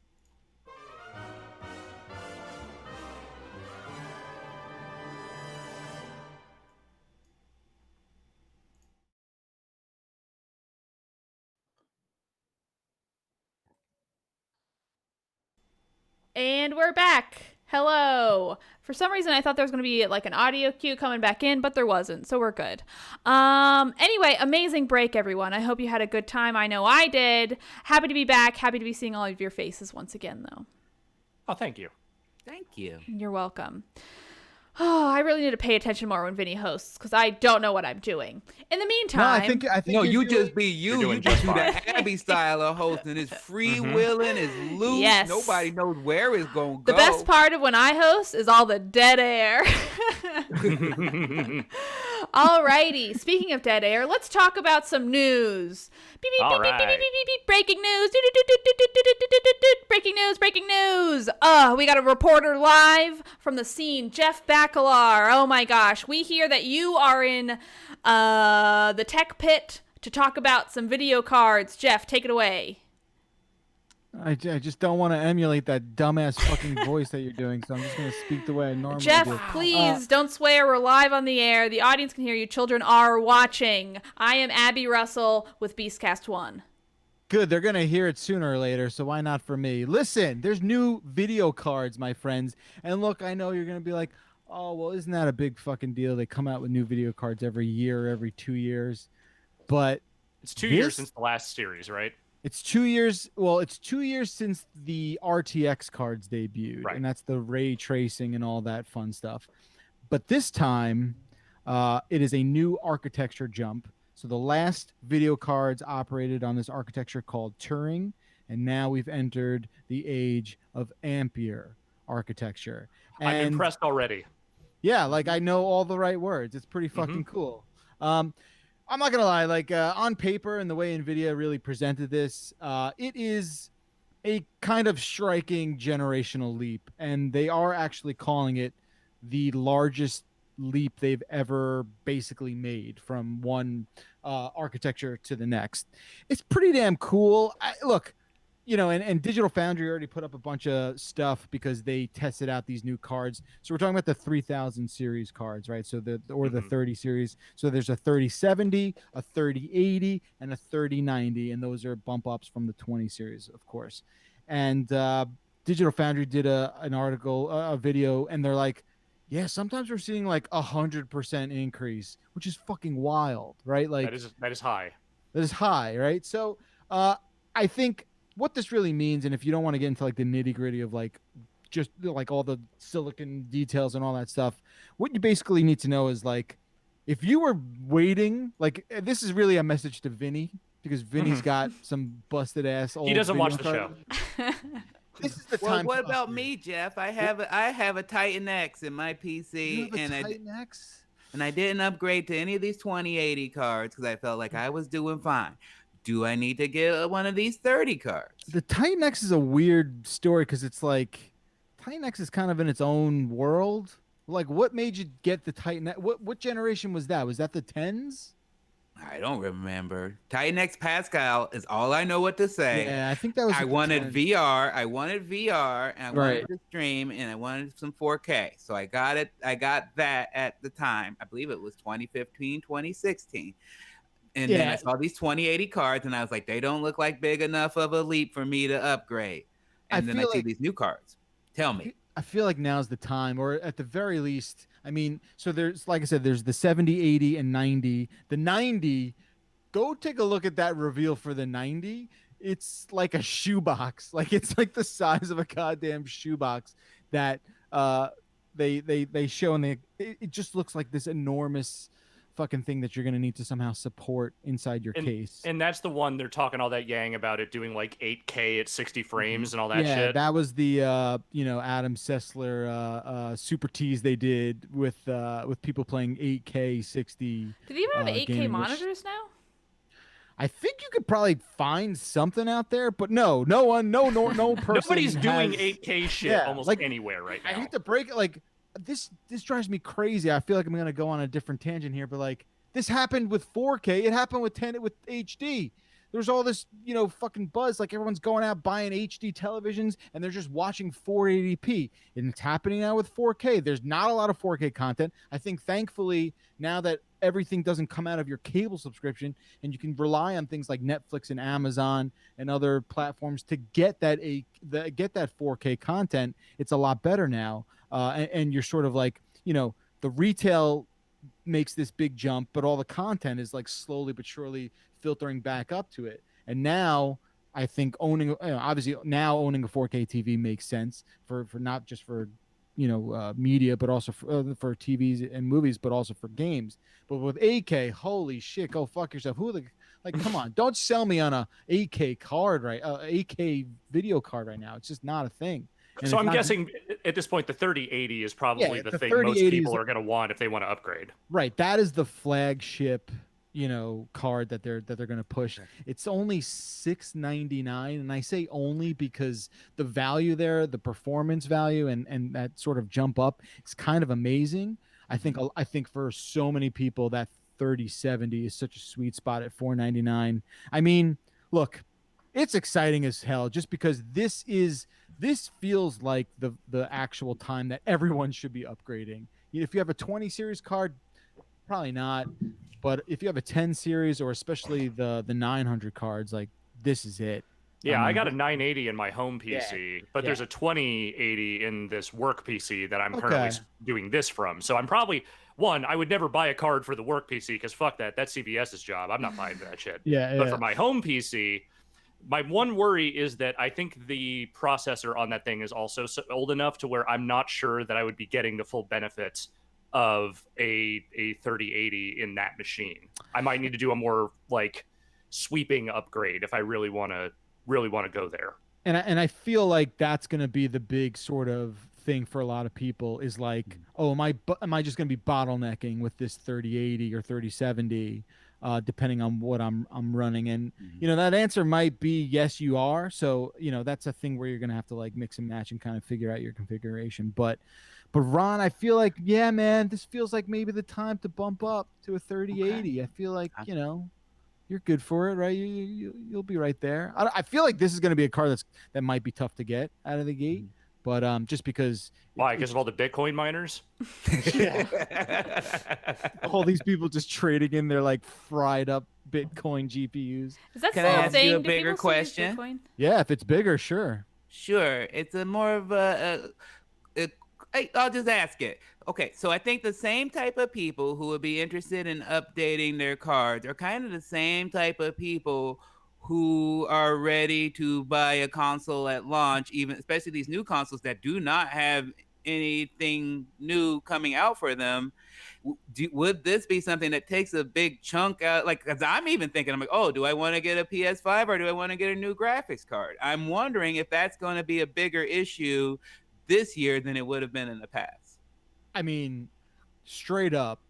And we're back. Hello. For some reason, I thought there was going to be like an audio cue coming back in, but there wasn't, so we're good. Anyway, amazing break, everyone. I hope you had a good time. I know I did. Happy to be back. Happy to be seeing all of your faces once again, though. Oh, thank you. Thank you. You're welcome. Oh, I really need to pay attention more when Vinny hosts because I don't know what I'm doing. In the meantime, I think no, you just be You're you. doing You just just do fine. the Abby style of hosting. It's freewheeling, it's loose. Yes. Nobody knows where it's gonna go. the best part of when I host is all the dead air. Alrighty, speaking of dead air, let's talk about some news. Beep, beep, All beep, beep, beep, right. beep, beep, beep, breaking news. Breaking news, breaking news. We got a reporter live from the scene, Jeff Bacalar. Oh my gosh, we hear that you are in the tech pit to talk about some video cards. Jeff, take it away. I just don't want to emulate that dumbass fucking voice that you're doing, so I'm just going to speak the way I normally Jeff, do. please don't swear. We're live on the air. The audience can hear you. Children are watching. I am Abby Russell with Beastcast 1. Good, they're going to hear it sooner or later, so why not for me? Listen, there's new video cards, my friends. And look, I know you're going to be like, oh, well, isn't that a big fucking deal? They come out with new video cards every year, every 2 years. But It's 2 years since the last series, right? it's 2 years. Well, it's 2 years since the RTX cards debuted, Right. and that's the ray tracing and all that fun stuff. But this time, it is a new architecture jump. So the last video cards operated on this architecture called Turing, and now we've entered the age of Ampere architecture. I'm And impressed already. yeah, like I know all the right words. It's pretty fucking cool. I'm not gonna lie, like on paper and the way NVIDIA really presented this, it is a kind of striking generational leap, and they are actually calling it the largest leap they've ever basically made from one architecture to the next. It's pretty damn cool. Look, you know, and Digital Foundry already put up a bunch of stuff because they tested out these new cards. So we're talking about the 3000 series cards, right? So the 30 series. So there's a 3070, a 3080, and a 3090, and those are bump ups from the 20 series, of course. And Digital Foundry did an article, a video, and they're like, yeah, sometimes we're seeing like 100% increase, which is fucking wild, right? Like that is high. That is high, right? So I think what this really means, and if you don't want to get into like the nitty gritty of like just like all the silicon details and all that stuff, what you basically need to know is like if you were waiting, like this is really a message to Vinny because Vinny's got some busted ass old. He doesn't watch the video show. This is the Well, time. what to about upgrade. me, Jeff? I have a Titan X in my PC, You have a and Titan X? I didn't upgrade to any of these 2080 cards because I felt like I was doing fine. Do I need to get one of these 30 cards? The Titan X is a weird story because it's like Titan X is kind of in its own world. Like, what made you get the Titan X? What generation was that? Was that the 10s? I don't remember. Titan X Pascal is all I know what to say. Yeah, I think that was. I wanted VR. I wanted VR, and I wanted to stream, and I wanted some 4K. So I got it. I got that at the time. I believe it was 2015, 2016. And then I saw these 2080 cards, and I was like, they don't look like big enough of a leap for me to upgrade. And then I see these new cards. Tell me. I feel like now's the time, or at the very least, I mean, so there's, like I said, there's the 70, 80, and 90. The 90, go take a look at that reveal for the 90. It's like a shoebox. Like, it's like the size of a goddamn shoebox that they show, and it just looks like this enormous fucking thing that you're going to need to somehow support inside your case. And that's the one they're talking all that yang about it doing like 8K at 60 frames and all that shit. Yeah, that was the Adam Sessler super tease they did with people playing 8K 60. Do they even have 8K monitors now? I think you could probably find something out there, but no person. Nobody's doing 8K shit almost like, anywhere right now. I hate to break it, like this drives me crazy. I feel like I'm gonna go on a different tangent here, but like this happened with 4K. It happened with HD. There's all this, fucking buzz. Like everyone's going out buying HD televisions and they're just watching 480p. And it's happening now with 4K. There's not a lot of 4K content. I think thankfully now that everything doesn't come out of your cable subscription and you can rely on things like Netflix and Amazon and other platforms to get that 4K content, it's a lot better now. And you're sort of like, the retail makes this big jump, but all the content is like slowly but surely filtering back up to it. And now I think obviously now owning a 4K TV makes sense for not just for media, but also for TVs and movies, but also for games. But with 8K, holy shit, go fuck yourself. Come on, don't sell me on a 8K card, right? 8K video card right now. It's just not a thing. And so I'm guessing at this point the 3080 is probably the thing most people are going to want if they want to upgrade. Right, that is the flagship card that they're going to push. It's only $699, and I say only because the value there, the performance value and that sort of jump up is kind of amazing. I think for so many people that 3070 is such a sweet spot at $499. I mean, look, it's exciting as hell just because this feels like the actual time that everyone should be upgrading. If you have a 20 series card, probably not. But if you have a 10 series or especially the 900 cards, like this is it. Yeah, I got a 980 in my home PC, but there's a 2080 in this work PC that I'm currently doing this from. So I'm probably, I would never buy a card for the work PC because fuck that. That's CVS's job. I'm not buying that shit. But for my home PC, my one worry is that I think the processor on that thing is also old enough to where I'm not sure that I would be getting the full benefits of a 3080 in that machine. I might need to do a more like sweeping upgrade if I really want to go there. And I feel like that's going to be the big sort of thing for a lot of people is like, oh, am I just going to be bottlenecking with this 3080 or 3070 depending on what I'm running? And that answer might be yes, you are. So that's a thing where you're going to have to like mix and match and kind of figure out your configuration. But Ron, I feel like, yeah, man, this feels like maybe the time to bump up to a 3080. Okay. I feel like, you're good for it, right? You'll be right there. I feel like this is going to be a car that might be tough to get out of the gate, but just because. Why? Because of all the Bitcoin miners? All these people just trading in their like fried up Bitcoin GPUs. Is that Can I ask you a bigger question? Yeah, if it's bigger, sure. Sure, it's a more of I'll just ask it. Okay, so I think the same type of people who would be interested in updating their cards are kind of the same type of people who are ready to buy a console at launch, even especially these new consoles that do not have anything new coming out for them. Would this be something that takes a big chunk out? Like, because I'm even thinking, I'm like, oh, do I want to get a PS5 or do I want to get a new graphics card? I'm wondering if that's going to be a bigger issue this year than it would have been in the past. I mean, straight up,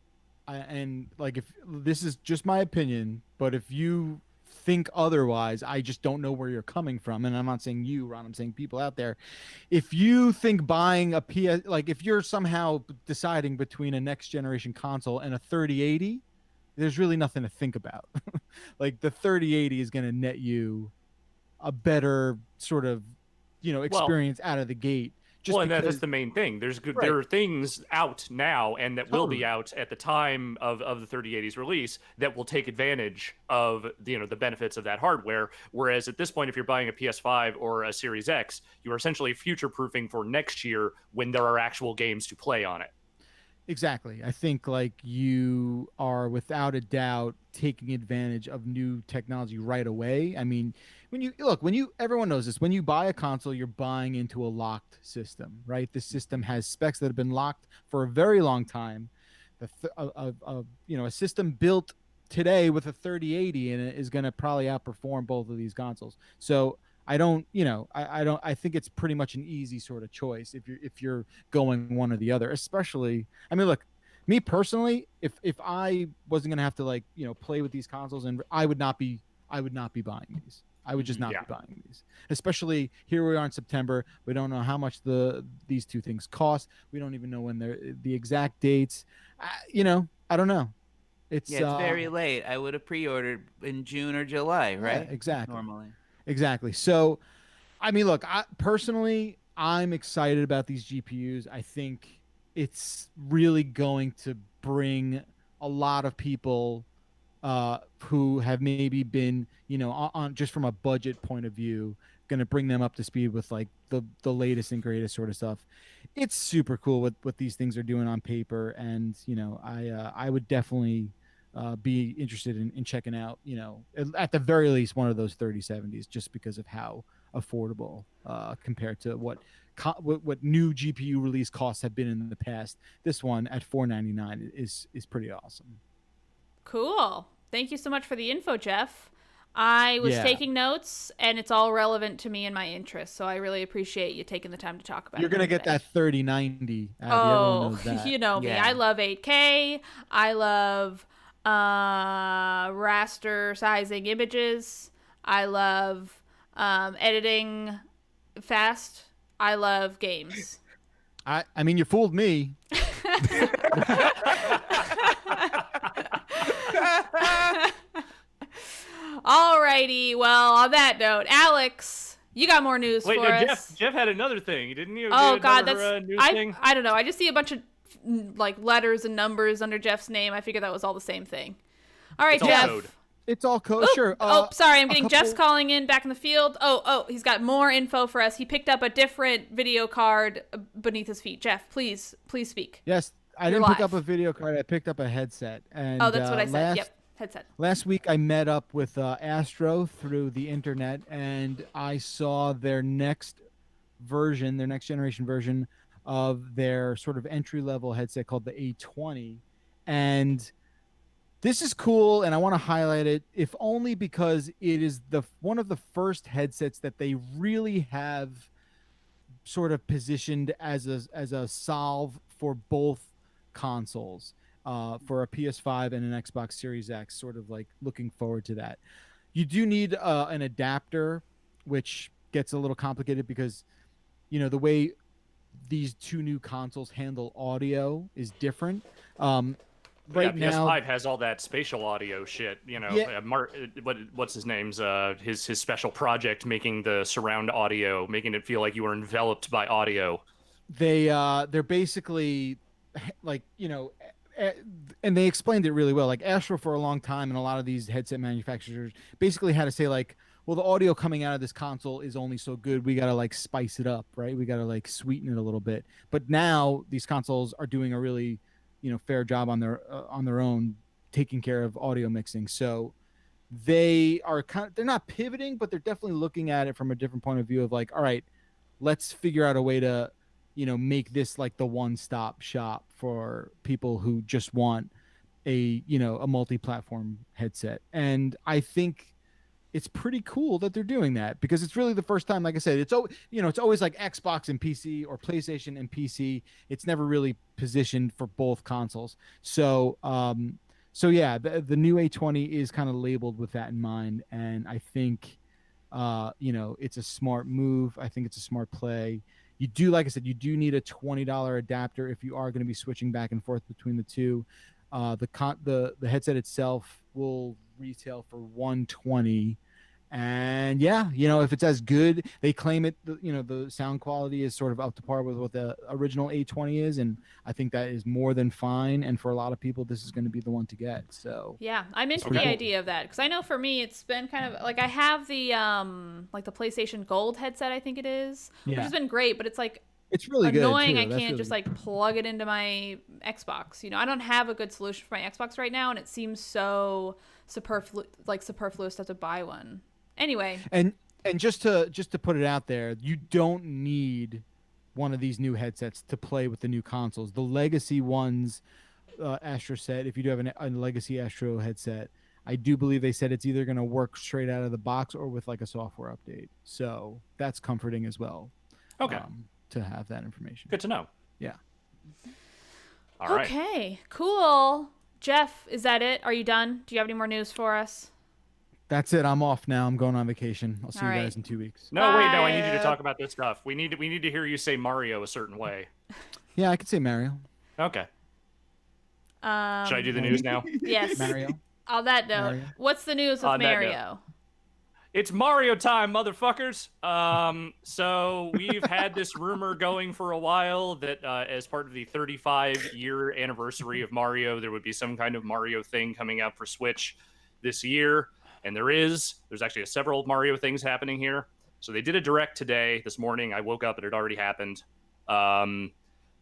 and like if this is just my opinion, but if you think otherwise, I just don't know where you're coming from. And I'm not saying you, Ron, I'm saying people out there. If you think buying a if you're somehow deciding between a next generation console and a 3080, there's really nothing to think about. Like the 3080 is going to net you a better sort of, experience out of the gate. And that's the main thing. There are things out now and that will be out at the time of the 3080's release that will take advantage of the benefits of that hardware. Whereas at this point, if you're buying a PS5 or a Series X, you are essentially future-proofing for next year when there are actual games to play on it. Exactly. I think like you are without a doubt taking advantage of new technology right away. I mean, everyone knows this, when you buy a console, you're buying into a locked system, right? The system has specs that have been locked for a very long time. A system built today with a 3080 in it is going to probably outperform both of these consoles. So I think it's pretty much an easy sort of choice if you're going one or the other, especially, I mean, look, me personally, if I wasn't going to have to play with these consoles, and I would not be buying these. I would just not be buying these, especially here we are in September. We don't know how much these two things cost. We don't even know when the exact dates. I don't know. It's very late. I would have pre-ordered in June or July, right? Yeah, exactly. Normally. Exactly. So, I mean, look, I'm excited about these GPUs. I think it's really going to bring a lot of people who have maybe been, on just from a budget point of view, going to bring them up to speed with like the latest and greatest sort of stuff. It's super cool what these things are doing on paper. And, I would definitely be interested in checking out, at the very least, one of those 3070s, just because of how affordable compared to what new GPU release costs have been in the past. This one at $499 is pretty awesome. Cool. Thank you so much for the info, Jeff. I was taking notes, and it's all relevant to me and my interests, so I really appreciate you taking the time to talk about it. You're going to get that 3090. Oh, that. You know me. I love 8K. I love raster sizing images. I love editing fast. I love games. I mean, you fooled me. Alrighty. Well, on that note, Alex, you got more news for us. Jeff had another thing, didn't you? Oh God, I don't know. I just see a bunch of letters and numbers under Jeff's name. I figured that was all the same thing. All right, Jeff. It's all code. Sure. Sorry. I'm getting Jeff's calling in back in the field. He's got more info for us. He picked up a different video card beneath his feet. Jeff, please speak. Yes, I didn't pick up a video card. I picked up a headset. And that's what I said. Yep, headset. Last week, I met up with Astro through the internet, and I saw their next generation version of their sort of entry-level headset called the A20, and this is cool, and I want to highlight it, if only because it is one of the first headsets that they really have sort of positioned as a solve for both consoles, for a PS5 and an Xbox Series X. Sort of like looking forward to that. You do need an adapter, which gets a little complicated because, the way these two new consoles handle audio is different. Right now, PS5 has all that spatial audio shit. What's his name's his special project making the surround audio, making it feel like you are enveloped by audio. They're basically like, and they explained it really well. Like Astro for a long time, and a lot of these headset manufacturers basically had to say like, well, the audio coming out of this console is only so good. We got to like spice it up, right? We got to like sweeten it a little bit. But now these consoles are doing a really fair job on their own, taking care of audio mixing. So they are they're not pivoting, but they're definitely looking at it from a different point of view of like, all right, let's figure out a way to, make this like the one-stop shop for people who just want a multi-platform headset. And I think it's pretty cool that they're doing that, because it's really the first time, like I said, it's always like Xbox and PC or PlayStation and PC. It's never really positioned for both consoles. So yeah, the new A20 is kind of labeled with that in mind. And I think, it's a smart move. I think it's a smart play. You do, like I said, you do need a $20 adapter if you are going to be switching back and forth between the two. The headset itself will retail for $120. And yeah, if it's as good, they claim it, the sound quality is sort of up to par with what the original A20 is, and I think that is more than fine. And for a lot of people, this is going to be the one to get. So yeah, I'm into the idea of that, because I know for me it's been kind of like I have the like the PlayStation Gold headset, I think it is, which has been great, but it's like it's really annoying. Good I can't just like plug it into my Xbox. I don't have a good solution for my Xbox right now, and it seems so superfluous to have to buy one. Anyway, and just to put it out there, you don't need one of these new headsets to play with the new consoles. The legacy ones, Astro set, if you do have a legacy Astro headset, I do believe they said it's either going to work straight out of the box or with like a software update. So that's comforting as well. Okay. To have that information. Good to know. Yeah. All right. Okay, cool. Jeff, is that it? Are you done? Do you have any more news for us? That's it. I'm off now. I'm going on vacation. I'll see you guys in 2 weeks. No, wait, no. I need you to talk about this stuff. We need to hear you say Mario a certain way. Yeah, I could say Mario. Okay. Should I do the news now? Yes. Mario. On that note, Mario. What's the news with Mario? It's Mario time, motherfuckers. So we've had this rumor going for a while that as part of the 35-year anniversary of Mario, there would be some kind of Mario thing coming out for Switch this year. And there's actually several Mario things happening here. So they did a direct this morning. I woke up and it already happened.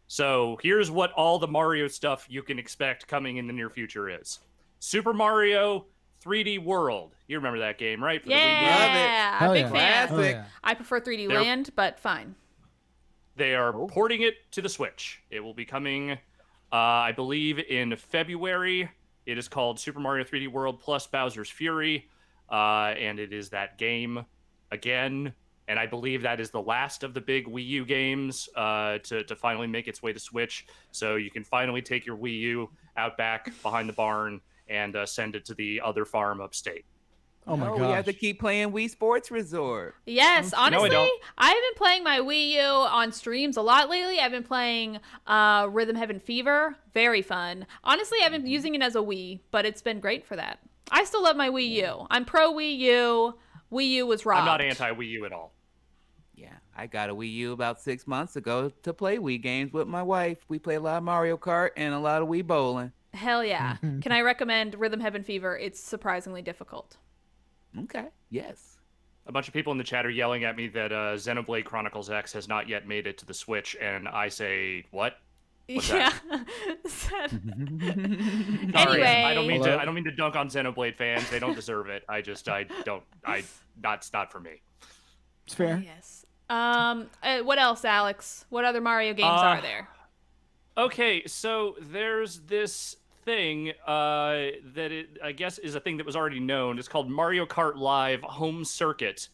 So here's what all the Mario stuff you can expect coming in the near future is. Super Mario 3D World. You remember that game, right? For yeah, I'm a big fan. Oh, yeah. I prefer 3D Land, but fine. They are porting it to the Switch. It will be coming, I believe, in February. It is called Super Mario 3D World plus Bowser's Fury, and it is that game again. And I believe that is the last of the big Wii U games to finally make its way to Switch. So you can finally take your Wii U out back behind the barn and send it to the other farm upstate. Oh my god! We have to keep playing Wii Sports Resort. Yes, honestly, no, I've been playing my Wii U on streams a lot lately. I've been playing Rhythm Heaven Fever, very fun. Honestly, I've been using it as a Wii, but it's been great for that. I still love my Wii U. I'm pro Wii U. Wii U was robbed. I'm not anti Wii U at all. Yeah, I got a Wii U about 6 months ago to play Wii games with my wife. We play a lot of Mario Kart and a lot of Wii bowling. Hell yeah! Can I recommend Rhythm Heaven Fever? It's surprisingly difficult. Okay. Yes. A bunch of people in the chat are yelling at me that Xenoblade Chronicles X has not yet made it to the Switch, and I say, what? What's that? Anyway, I don't mean to dunk on Xenoblade fans. They don't deserve it. That's not for me. It's fair. Yes. What else, Alex? What other Mario games are there? Okay, so there's this thing that I guess is a thing that was already known. It's called Mario Kart Live Home Circuit.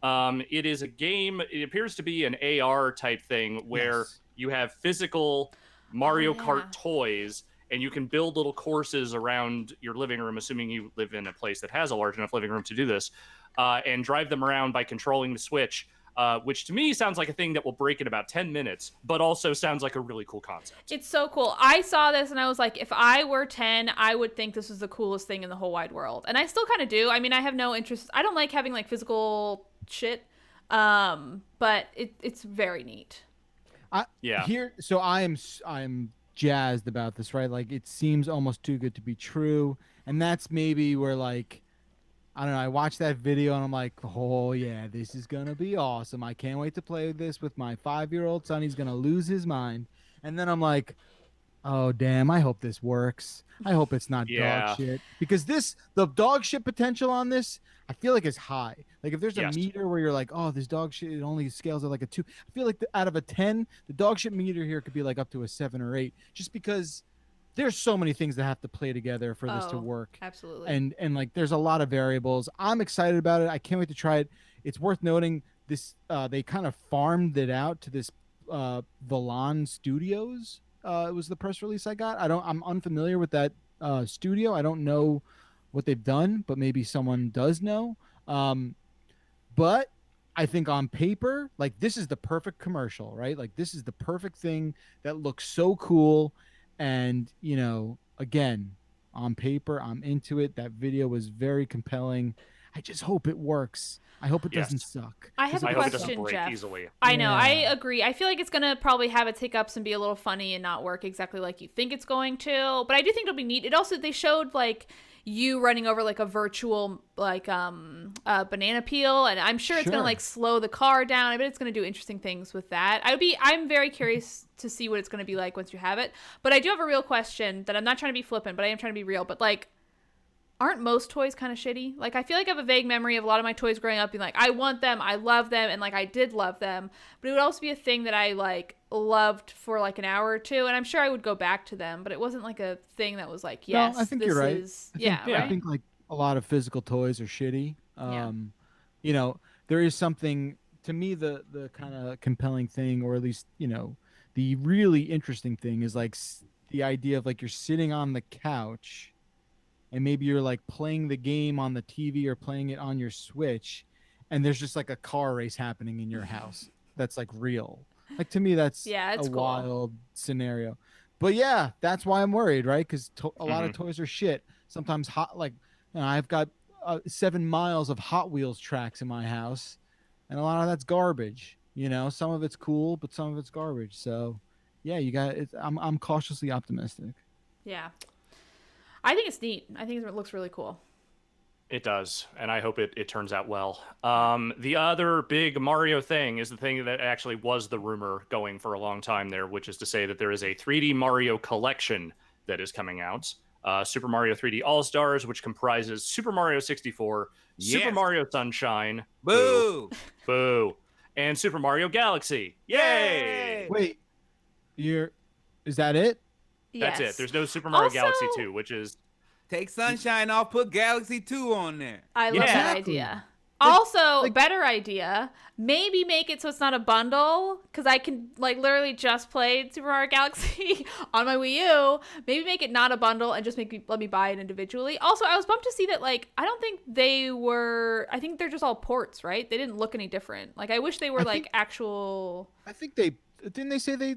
It is a game. It appears to be an AR type thing where you have physical Mario Kart toys, and you can build little courses around your living room, assuming you live in a place that has a large enough living room to do this, and drive them around by controlling the Switch. Which to me sounds like a thing that will break in about 10 minutes, but also sounds like a really cool concept. It's so cool. I saw this and I was like, if I were 10, I would think this was the coolest thing in the whole wide world. And I still kind of do. I mean, I have no interest. I don't like having like physical shit, but it's very neat. So I'm jazzed about this, right? Like it seems almost too good to be true, and that's maybe where like, I don't know, I watched that video and I'm like, oh yeah, this is gonna be awesome. I can't wait to play this with my 5-year-old son. He's gonna lose his mind. And then I'm like, oh damn, I hope this works. I hope it's not dog shit. Because the dog shit potential on this, I feel like is high. Like if there's a meter where you're like, oh, this dog shit, it only scales at like a 2. I feel like out of a 10, the dog shit meter here could be like up to a 7 or 8, just because there's so many things that have to play together for this to work. Absolutely. And like there's a lot of variables. I'm excited about it. I can't wait to try it. It's worth noting this they kind of farmed it out to this Valon Studios. It was the press release I got. I'm unfamiliar with that studio. I don't know what they've done, but maybe someone does know. But I think on paper, like this is the perfect commercial, right? Like this is the perfect thing that looks so cool. And, again, on paper, I'm into it. That video was very compelling. I just hope it works. I hope it doesn't suck. I have a hope it doesn't question, break Jeff. easily. I know. I agree. I feel like it's going to probably have its hiccups and be a little funny and not work exactly like you think it's going to. But I do think it'll be neat. It also, they showed like you running over like a virtual like banana peel, and I'm sure it's going to like slow the car down. I bet it's going to do interesting things with that. I'm very curious to see what it's going to be like once you have it. But I do have a real question that I'm not trying to be flippant, but I am trying to be real. But like, aren't most toys kind of shitty? Like, I feel like I have a vague memory of a lot of my toys growing up being like, I want them, I love them, and like I did love them, but it would also be a thing that I like loved for like an hour or two, and I'm sure I would go back to them, but it wasn't like a thing that was like, yes, no, I think you're right. I think like a lot of physical toys are shitty. You know, there is something to me, the kind of compelling thing, or at least, you know, the really interesting thing is like the idea of like you're sitting on the couch and maybe you're like playing the game on the TV or playing it on your Switch, and there's just like a car race happening in your house. That's like real. Like, to me, that's a cool, wild scenario. But yeah, that's why I'm worried, right? Because a lot of toys are shit. Sometimes like, you know, I've got 7 miles of Hot Wheels tracks in my house, and a lot of that's garbage. You know, some of it's cool, but some of it's garbage. So yeah, I'm cautiously optimistic. Yeah. I think it's neat. I think it looks really cool. It does, and I hope it turns out well. The other big Mario thing is the thing that actually was the rumor going for a long time there, which is to say that there is a 3D Mario collection that is coming out. Super Mario 3D All-Stars, which comprises Super Mario 64, Super Mario Sunshine, boo, boo, and Super Mario Galaxy. Yay! Wait, is that it? That's it. There's no Super Mario Galaxy 2, which is... Take Sunshine off, put Galaxy 2 on there. I love that idea. Also, better idea, maybe make it so it's not a bundle, because I can like literally just play Super Mario Galaxy on my Wii U. Maybe make it not a bundle and just let me buy it individually. Also, I was bummed to see that like I don't think I think they're just all ports, right? They didn't look any different. Like, I wish they were actual. I think didn't they say they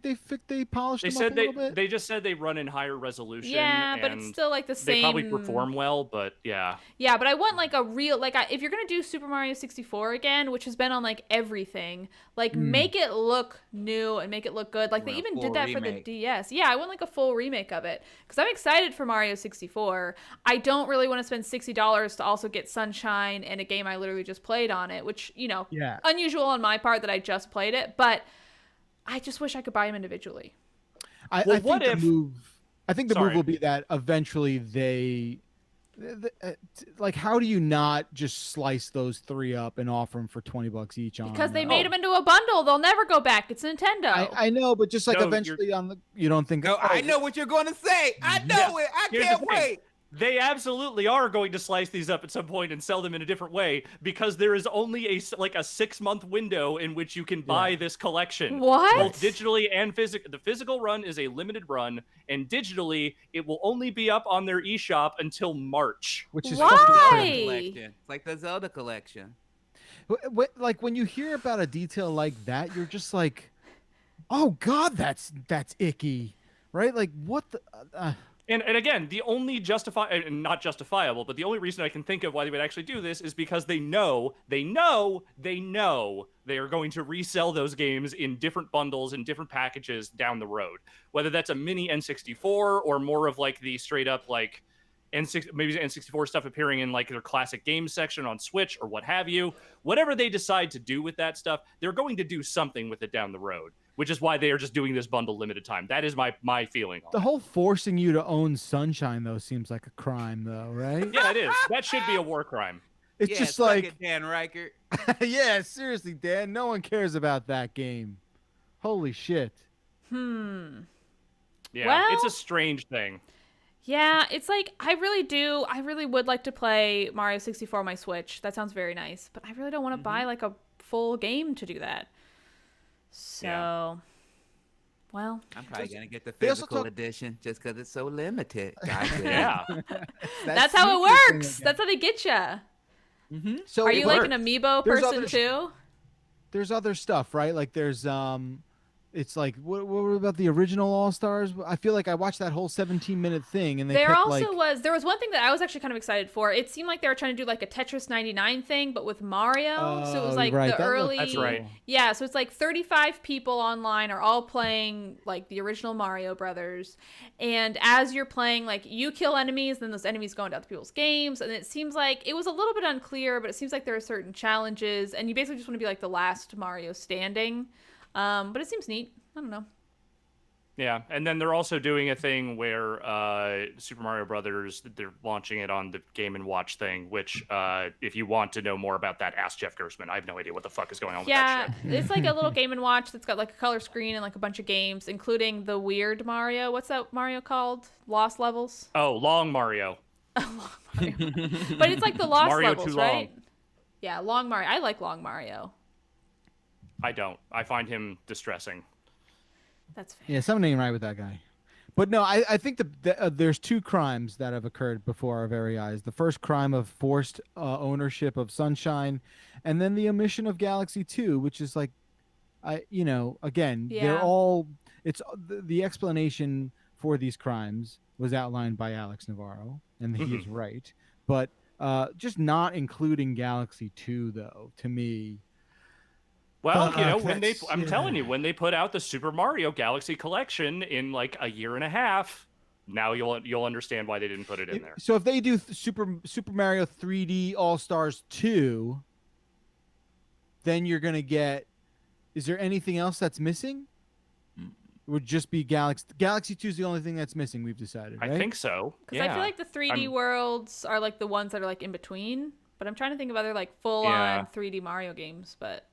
polished them up a little bit? They just said they run in higher resolution. Yeah, but it's still like the same. They probably perform well, but yeah. Yeah, but I want like a real if you're gonna do Super Mario 64 again, which has been on like everything, like make it look new and make it look good. Like, they even did that for the DS. Yeah, I want like a full remake of it because I'm excited for Mario 64. I don't really want to spend $60 to also get Sunshine and a game I literally just played on it, which, you know, unusual on my part that I just played it, but I just wish I could buy them individually. I think the move will be that eventually like, how do you not just slice those 3 up and offer them for $20 each on? Because they made them into a bundle. They'll never go back. It's Nintendo. I know, but just like eventually you don't think. No, I know what you're going to say. I know it. I can't wait. They absolutely are going to slice these up at some point and sell them in a different way, because there is only a 6-month window in which you can buy this collection. What? Both digitally and physically. The physical run is a limited run, and digitally it will only be up on their eShop until March. Which is it's like the Zelda collection. Like, when you hear about a detail like that, you're just like, oh God, that's icky, right? Like, what the... And again, the only not justifiable, but the only reason I can think of why they would actually do this is because they know they are going to resell those games in different bundles and different packages down the road. Whether that's a mini N64 or more of like the straight up like maybe N64 stuff appearing in like their classic games section on Switch or what have you. Whatever they decide to do with that stuff, they're going to do something with it down the road, which is why they are just doing this bundle limited time. That is my feeling on the whole forcing you to own Sunshine, though, seems like a crime, though, right? Yeah, it is. That should be a war crime. It's just like Dan Reichert. Yeah, seriously, Dan. No one cares about that game. Holy shit. Yeah, it's a strange thing. Yeah, it's like, I really would like to play Mario 64 on my Switch. That sounds very nice, but I really don't want to buy like a full game to do that. So, well, I'm probably going to get the physical edition just because it's so limited. Yeah. That's how it works. That's how they get you. So are you like an amiibo person too? There's other stuff, right? Like there's it's like what about the original All Stars? I feel like I watched that whole 17-minute thing, and there was one thing that I was actually kind of excited for. It seemed like they were trying to do like a Tetris 99 thing, but with Mario. So it was like the early. That's right. Yeah, so it's like 35 people online are all playing like the original Mario Brothers, and as you're playing, like you kill enemies, then those enemies go into other people's games, and it seems like it was a little bit unclear, but it seems like there are certain challenges, and you basically just want to be like the last Mario standing. But it seems neat. I don't know. Yeah, and then they're also doing a thing where Super Mario Brothers, they're launching it on the Game & Watch thing, which if you want to know more about that, ask Jeff Gerstmann. I have no idea what the fuck is going on with that shit. Yeah, it's like a little Game & Watch that's got like a color screen and like a bunch of games, including the weird Mario. What's that Mario called? Lost Levels? Oh, Long Mario. Long Mario. But it's like the Lost Mario Levels, too long. right? Yeah, Long Mario. I like Long Mario. I don't. I find him distressing. That's fair. Yeah, something ain't right with that guy. But no, I think there's two crimes that have occurred before our very eyes. The first crime of forced ownership of Sunshine, and then the omission of Galaxy 2, which is like, they're all. It's the explanation for these crimes was outlined by Alex Navarro, and he is right. But just not including Galaxy 2, though, to me. Well, I'm telling you, when they put out the Super Mario Galaxy Collection in like a year and a half, now you'll understand why they didn't put it in there. So if they do Super Mario 3D All Stars 2, then you're gonna get. Is there anything else that's missing? It would just be Galaxy 2 is the only thing that's missing. We've decided. Right? I think so. Because I feel like the 3D worlds are like the ones that are like in between. But I'm trying to think of other like full-on 3D Mario games, but.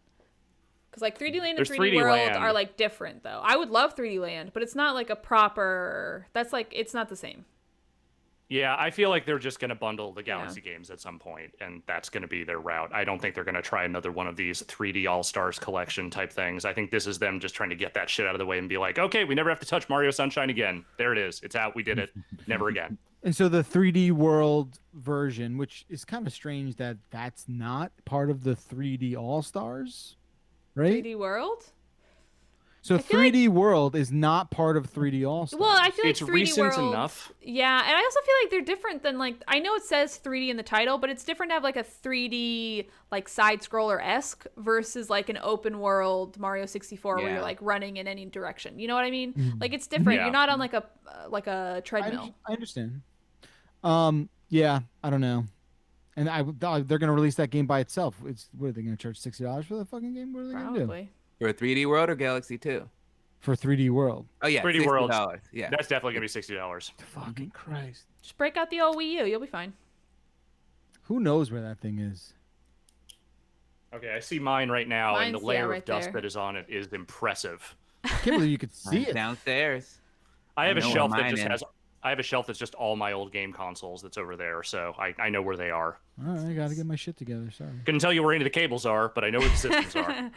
Because like 3D Land and 3D World are like different though. I would love 3D Land, but it's not like a proper. That's like it's not the same. Yeah, I feel like they're just going to bundle the Galaxy games at some point, and that's going to be their route. I don't think they're going to try another one of these 3D All-Stars collection type things. I think this is them just trying to get that shit out of the way and be like, okay, we never have to touch Mario Sunshine again. There it is. It's out. We did it. Never again. And so the 3D World version, which is kind of strange that that's not part of the 3D All-Stars. Right? 3D World? So 3D World is not part of 3D All-Stars. Well, I feel like it's 3D recent World, enough. Yeah, and I also feel like they're different than like I know it says 3D in the title, but it's different to have like a 3D like side scroller-esque versus like an open world Mario 64 where you're like running in any direction. You know what I mean? Mm-hmm. Like it's different. Yeah. You're not on like a treadmill. I understand. Yeah, I don't know. And they're going to release that game by itself. What are they going to charge $60 for the fucking game? What are they going to do? For 3D World or Galaxy 2? For 3D World. Oh yeah, 3D World. Yeah, that's definitely going to be $60. Fucking Christ! Just break out the old Wii U. You'll be fine. Who knows where that thing is? Okay, I see mine right now, and the layer right of dust there. that is on it is impressive. I can't believe you could see it downstairs. I have a shelf that just has. I have a shelf that's just all my old game consoles that's over there, so I know where they are. All right, I got to get my shit together. Sorry. Couldn't tell you where any of the cables are, but I know where the systems are.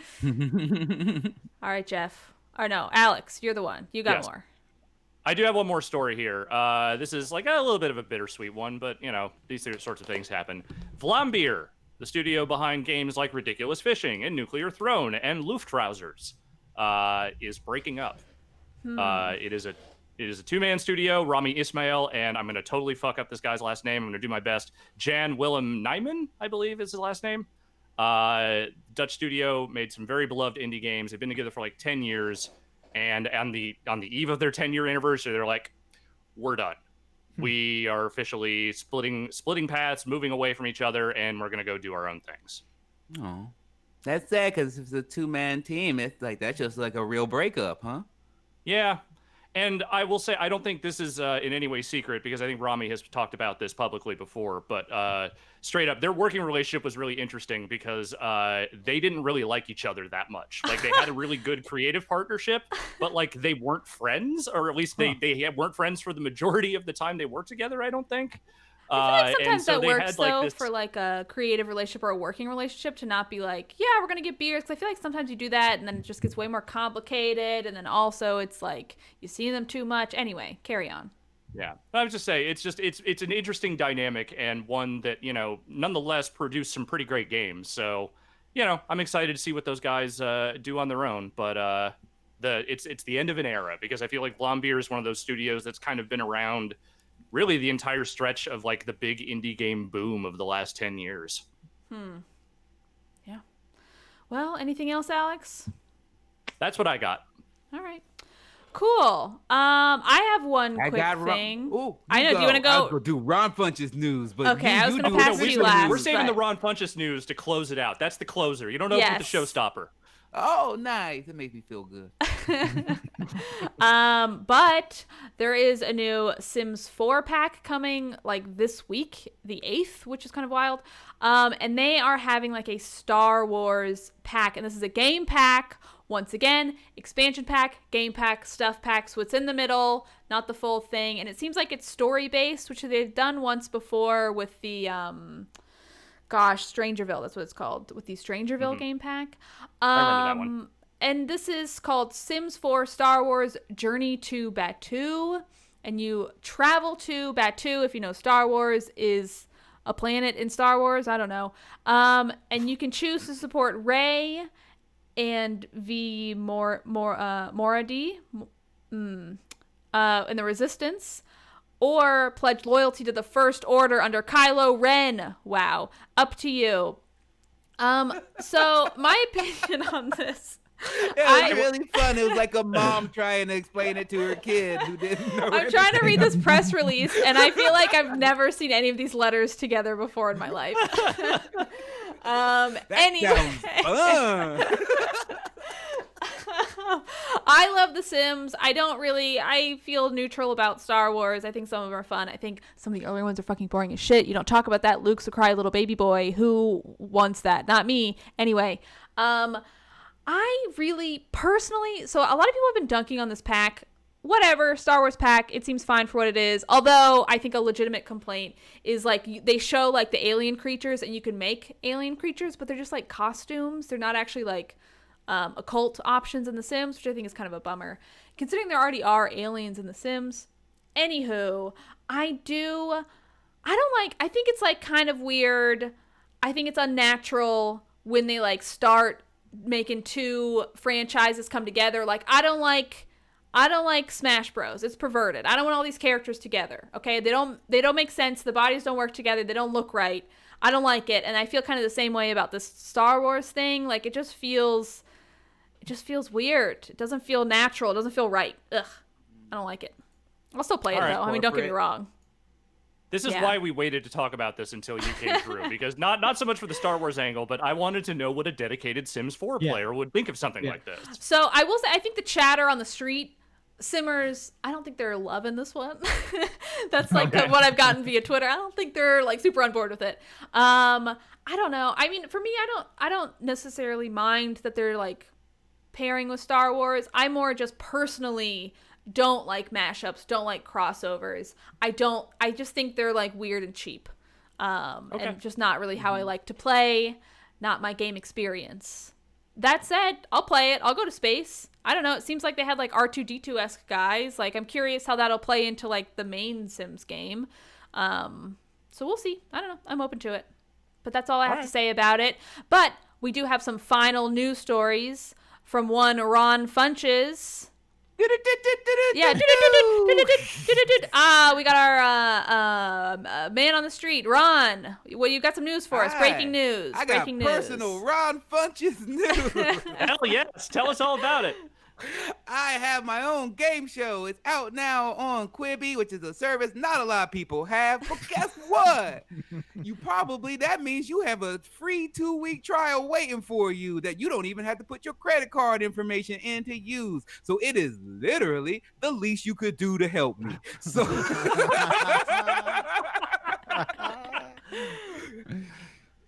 All right, Jeff. Or no, Alex, you're the one. You got more. I do have one more story here. This is like a little bit of a bittersweet one, but, you know, these sorts of things happen. Vlambeer, the studio behind games like Ridiculous Fishing and Nuclear Throne and Luftrausers, is breaking up. It is a two-man studio, Rami Ismail, and I'm going to totally fuck up this guy's last name. I'm going to do my best. Jan Willem Nijman, I believe is his last name. Dutch studio, made some very beloved indie games. They've been together for like 10 years. And on the eve of their 10-year anniversary, they're like, we're done. We are officially splitting paths, moving away from each other, and we're going to go do our own things. Oh, that's sad because it's a two-man team. It's like, that's just like a real breakup, huh? Yeah. And I will say, I don't think this is in any way secret because I think Rami has talked about this publicly before. But straight up, their working relationship was really interesting because they didn't really like each other that much. Like they had a really good creative partnership, but like they weren't friends, or at least they weren't friends for the majority of the time they worked together. I don't think. I feel like sometimes that works though for like a creative relationship or a working relationship to not be like, yeah, we're gonna get beers, because I feel like sometimes you do that and then it just gets way more complicated, and then also it's like you see them too much. Anyway, carry on. Yeah, I was just saying it's an interesting dynamic and one that, you know, nonetheless produced some pretty great games. So, you know, I'm excited to see what those guys do on their own. But it's the end of an era, because I feel like Vlambeer is one of those studios that's kind of been around really the entire stretch of like the big indie game boom of the last 10 years. Yeah. Well, anything else, Alex? That's what I got. All right. Cool. I have one quick thing. I know. Do you want to go? I'll go do Ron Funches news, but okay, I was going to pass you last. We're saving the Ron Funches news to close it out. That's the closer. You don't open with the showstopper. Oh, nice. That makes me feel good. But there is a new Sims 4 pack coming like this week, the 8th, which is kind of wild. And they are having like a Star Wars pack, and this is a game pack. Once again, expansion pack, game pack, stuff pack, so it's in the middle, not the full thing. And it seems like it's story-based, which they've done once before with the, Strangerville, that's what it's called, with the Strangerville game pack. I remember that one. And this is called Sims 4 Star Wars Journey to Batuu. And you travel to Batuu, if you know Star Wars is a planet in Star Wars, I don't know. And you can choose to support Rey and V. Moradi in the Resistance, or pledge loyalty to the First Order under Kylo Ren. Wow. Up to you. So my opinion on this. It was really fun. It was like a mom trying to explain it to her kid who didn't know. I'm trying to read this press release, and I feel like I've never seen any of these letters together before in my life. Anyway. Sounds fun. I love The Sims. I feel neutral about Star Wars. I think some of them are fun. I think some of the earlier ones are fucking boring as shit. You don't talk about that. Luke's a cry little baby boy. Who wants that? Not me. Anyway, I really personally, so a lot of people have been dunking on this pack. Whatever, Star Wars pack, it seems fine for what it is. Although I think a legitimate complaint is like they show like the alien creatures, and you can make alien creatures, but they're just like costumes. They're not actually like occult options in The Sims, which I think is kind of a bummer, considering there already are aliens in The Sims. Anywho, I think it's like kind of weird. I think it's unnatural when they like start making two franchises come together. Like I don't like Smash Bros. It's perverted. I don't want all these characters together. Okay, they don't make sense. The bodies don't work together. They don't look right. I don't like it, and I feel kind of the same way about this Star Wars thing. Like it just feels weird. It doesn't feel natural. It doesn't feel right. Ugh, I don't like it. I'll still play it though. I mean, don't get me wrong. This is why we waited to talk about this until you came through, because not so much for the Star Wars angle, but I wanted to know what a dedicated Sims 4 player would think of something like this. So I will say, I think the chatter on the street, Simmers, I don't think they're loving this one. That's like what I've gotten via Twitter. I don't think they're like super on board with it. I don't know. I mean, for me, I don't necessarily mind that they're like pairing with Star Wars. I more just personally don't like mashups, don't like crossovers. I just think they're like weird and cheap. And just not really how I like to play, not my game experience. That said, I'll play it. I'll go to space. I don't know. It seems like they had like R2-D2-esque guys. Like I'm curious how that'll play into like the main Sims game. So we'll see. I don't know. I'm open to it. But that's all I have to say about it. But we do have some final news stories from one Ron Funches. Yeah. We got our man on the street, Ron. Well, you got some news for us. Breaking news. I got personal Ron Funches news. Hell yes. Tell us all about it. I have my own game show. It's out now on Quibi, which is a service not a lot of people have. But guess what? That means you have a free 2-week trial waiting for you that you don't even have to put your credit card information in to use. So it is literally the least you could do to help me. So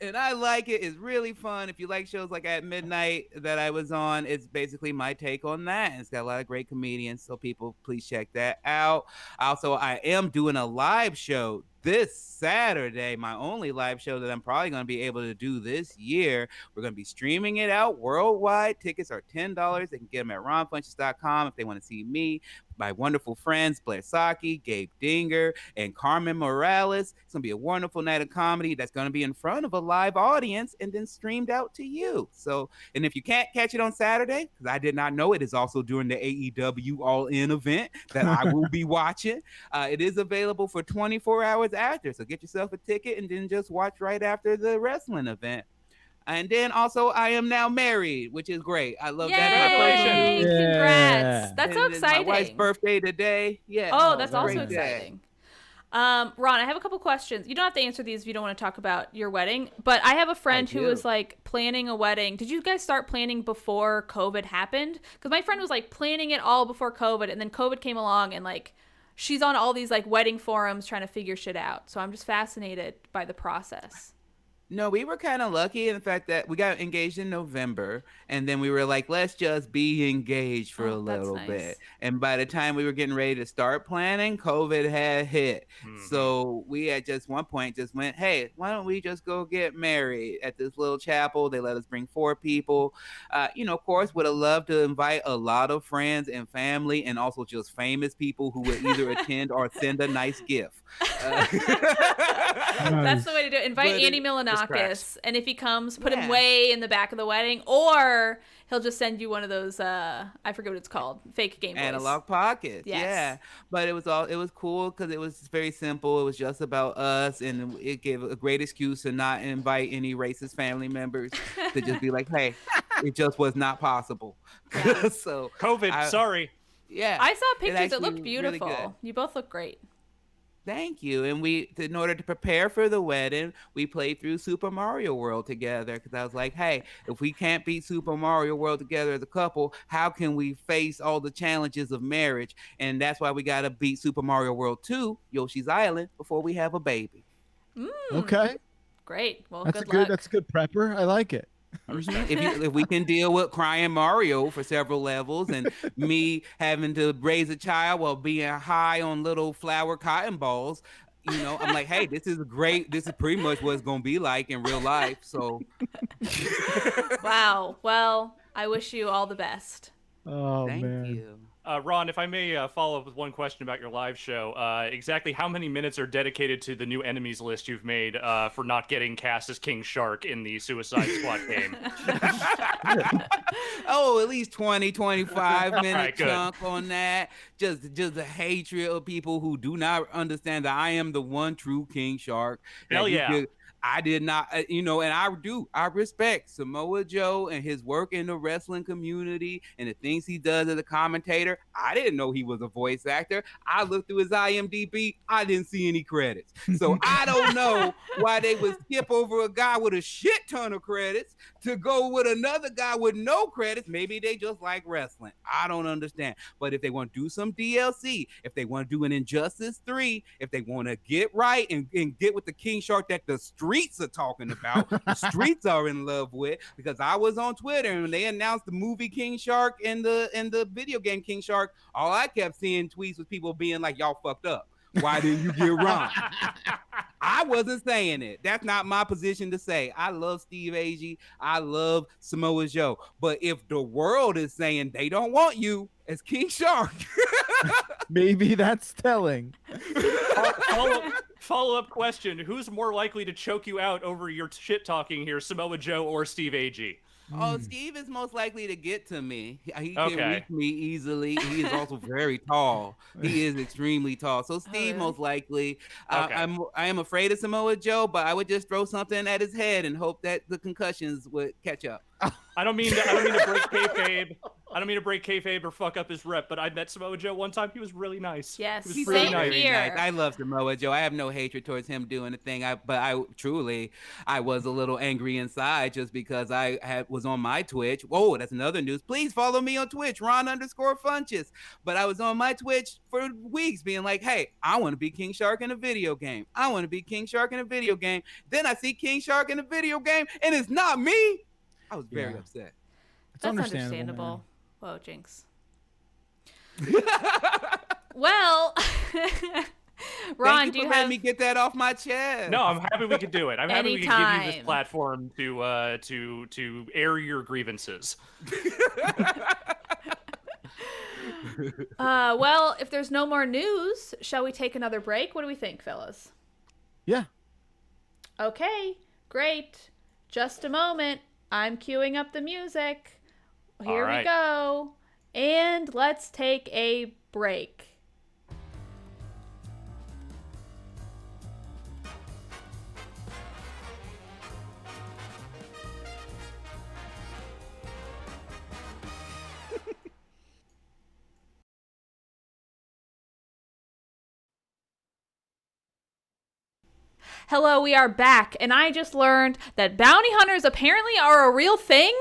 and I like it. It's really fun. If you like shows like At Midnight that I was on, it's basically my take on that. It's got a lot of great comedians, so people please check that out. Also, I am doing a live show this Saturday, my only live show that I'm probably going to be able to do this year. We're going to be streaming it out worldwide. Tickets are $10. They can get them at ronfunches.com if they want to see me, my wonderful friends, Blair Saki, Gabe Dinger, and Carmen Morales. It's going to be a wonderful night of comedy that's going to be in front of a live audience and then streamed out to you. So, and if you can't catch it on Saturday, because I did not know it is also during the AEW All-In event that I will be watching, it is available for 24 hours after. So get yourself a ticket and then just watch right after the wrestling event. And then also, I am now married, which is great. I love that. Yay! Congrats. That's so exciting. My wife's birthday today. Yeah. Oh, that's also exciting. Ron, I have a couple questions. You don't have to answer these if you don't want to talk about your wedding, but I have a friend who was like planning a wedding. Did you guys start planning before COVID happened? Because my friend was like planning it all before COVID, and then COVID came along, and like she's on all these like wedding forums trying to figure shit out. So I'm just fascinated by the process. No, we were kind of lucky in the fact that we got engaged in November, and then we were like, let's just be engaged for a little bit. And by the time we were getting ready to start planning, COVID had hit. Mm-hmm. So we at just one point just went, hey, why don't we just go get married at this little chapel? They let us bring 4 people. Of course, would have loved to invite a lot of friends and family, and also just famous people who would either attend or send a nice gift. That's the way to do it. Invite Andy Milonakis, and if he comes, put him way in the back of the wedding, or he'll just send you one of those I forget what it's called, fake Game Boys. Analog pockets. Yes. Yeah, but it was cool because it was very simple. It was just about us, and it gave a great excuse to not invite any racist family members to just be like, hey, it just was not possible. So COVID, sorry. Yeah, I saw pictures. It looked beautiful. Really, you both look great. Thank you. And in order to prepare for the wedding, we played through Super Mario World together, because I was like, hey, if we can't beat Super Mario World together as a couple, how can we face all the challenges of marriage? And that's why we got to beat Super Mario World 2, Yoshi's Island, before we have a baby. Okay. Great. Well, that's good luck. That's a good prepper. I like it. If we can deal with crying Mario for several levels, and me having to raise a child while being high on little flower cotton balls, I'm like, hey, this is great. This is pretty much what it's gonna be like in real life. So wow. Well, I wish you all the best. Oh, thank man. you. Ron, if I may follow up with one question about your live show, exactly how many minutes are dedicated to the new enemies list you've made for not getting cast as King Shark in the Suicide Squad game? At least 20, 25 minute right, chunk on that. Just the hatred of people who do not understand that I am the one true King Shark. Hell yeah. I did not, and I respect Samoa Joe and his work in the wrestling community and the things he does as a commentator. I didn't know he was a voice actor. I looked through his IMDb. I didn't see any credits. So I don't know why they would skip over a guy with a shit ton of credits to go with another guy with no credits. Maybe they just like wrestling. I don't understand. But if they want to do some DLC, if they want to do an Injustice 3, if they want to get right and get with the King Shark that the streets are talking about, the streets are in love with, because I was on Twitter and they announced the movie King Shark and the video game King Shark, all I kept seeing tweets was people being like, y'all fucked up. Why didn't you get Ron? I wasn't saying it. That's not my position to say. I love Steve Agee. I love Samoa Joe. But if the world is saying they don't want you as King Shark, maybe that's telling. Follow-up question. Who's more likely to choke you out over your shit talking here, Samoa Joe or Steve Agee? Oh, Steve is most likely to get to me. He can reach me easily. He is also very tall. He is extremely tall. So Steve most likely. I am afraid of Samoa Joe, but I would just throw something at his head and hope that the concussions would catch up. I don't mean to break kayfabe. I don't mean to break kayfabe or fuck up his rep, but I met Samoa Joe one time. He was really nice. Yes, he was really nice. Here. I love Samoa Joe. I have no hatred towards him doing the thing. But I was a little angry inside just because I was on my Twitch. Whoa, that's another news. Please follow me on Twitch, Ron_Funches. But I was on my Twitch for weeks being like, hey, I want to be King Shark in a video game. I want to be King Shark in a video game. Then I see King Shark in a video game, and it's not me. I was very upset. That's understandable. Whoa, Jinx. Well, Ron, do you have me get that off my chest? No, I'm happy we could do it. I'm happy we could give you this Anytime. platform to air your grievances. Well, if there's no more news, shall we take another break? What do we think, fellas? Yeah. Okay, great. Just a moment. I'm queuing up the music. Here we go. And let's take a break. Hello, we are back, and I just learned that bounty hunters apparently are a real thing.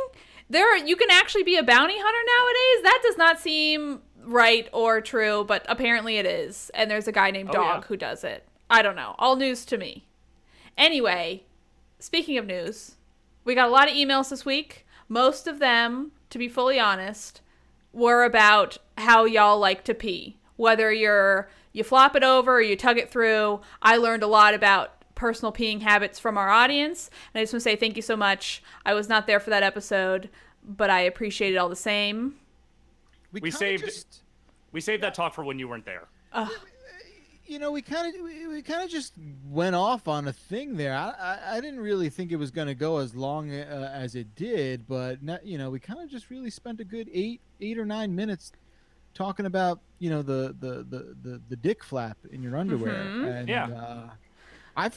You can actually be a bounty hunter nowadays. That does not seem right or true, but apparently it is. And there's a guy named Dog who does it. I don't know. All news to me. Anyway, speaking of news, we got a lot of emails this week. Most of them, to be fully honest, were about how y'all like to pee. Whether you flop it over or you tug it through. I learned a lot about personal peeing habits from our audience, and I just want to say thank you so much. I was not there for that episode, but I appreciate it all the same. We saved that talk for when you weren't there. You know, we kind of just went off on a thing there. I didn't really think it was going to go as long as it did, but you know, we kind of just really spent a good eight or 9 minutes talking about, you know, the dick flap in your underwear. Mm-hmm. And I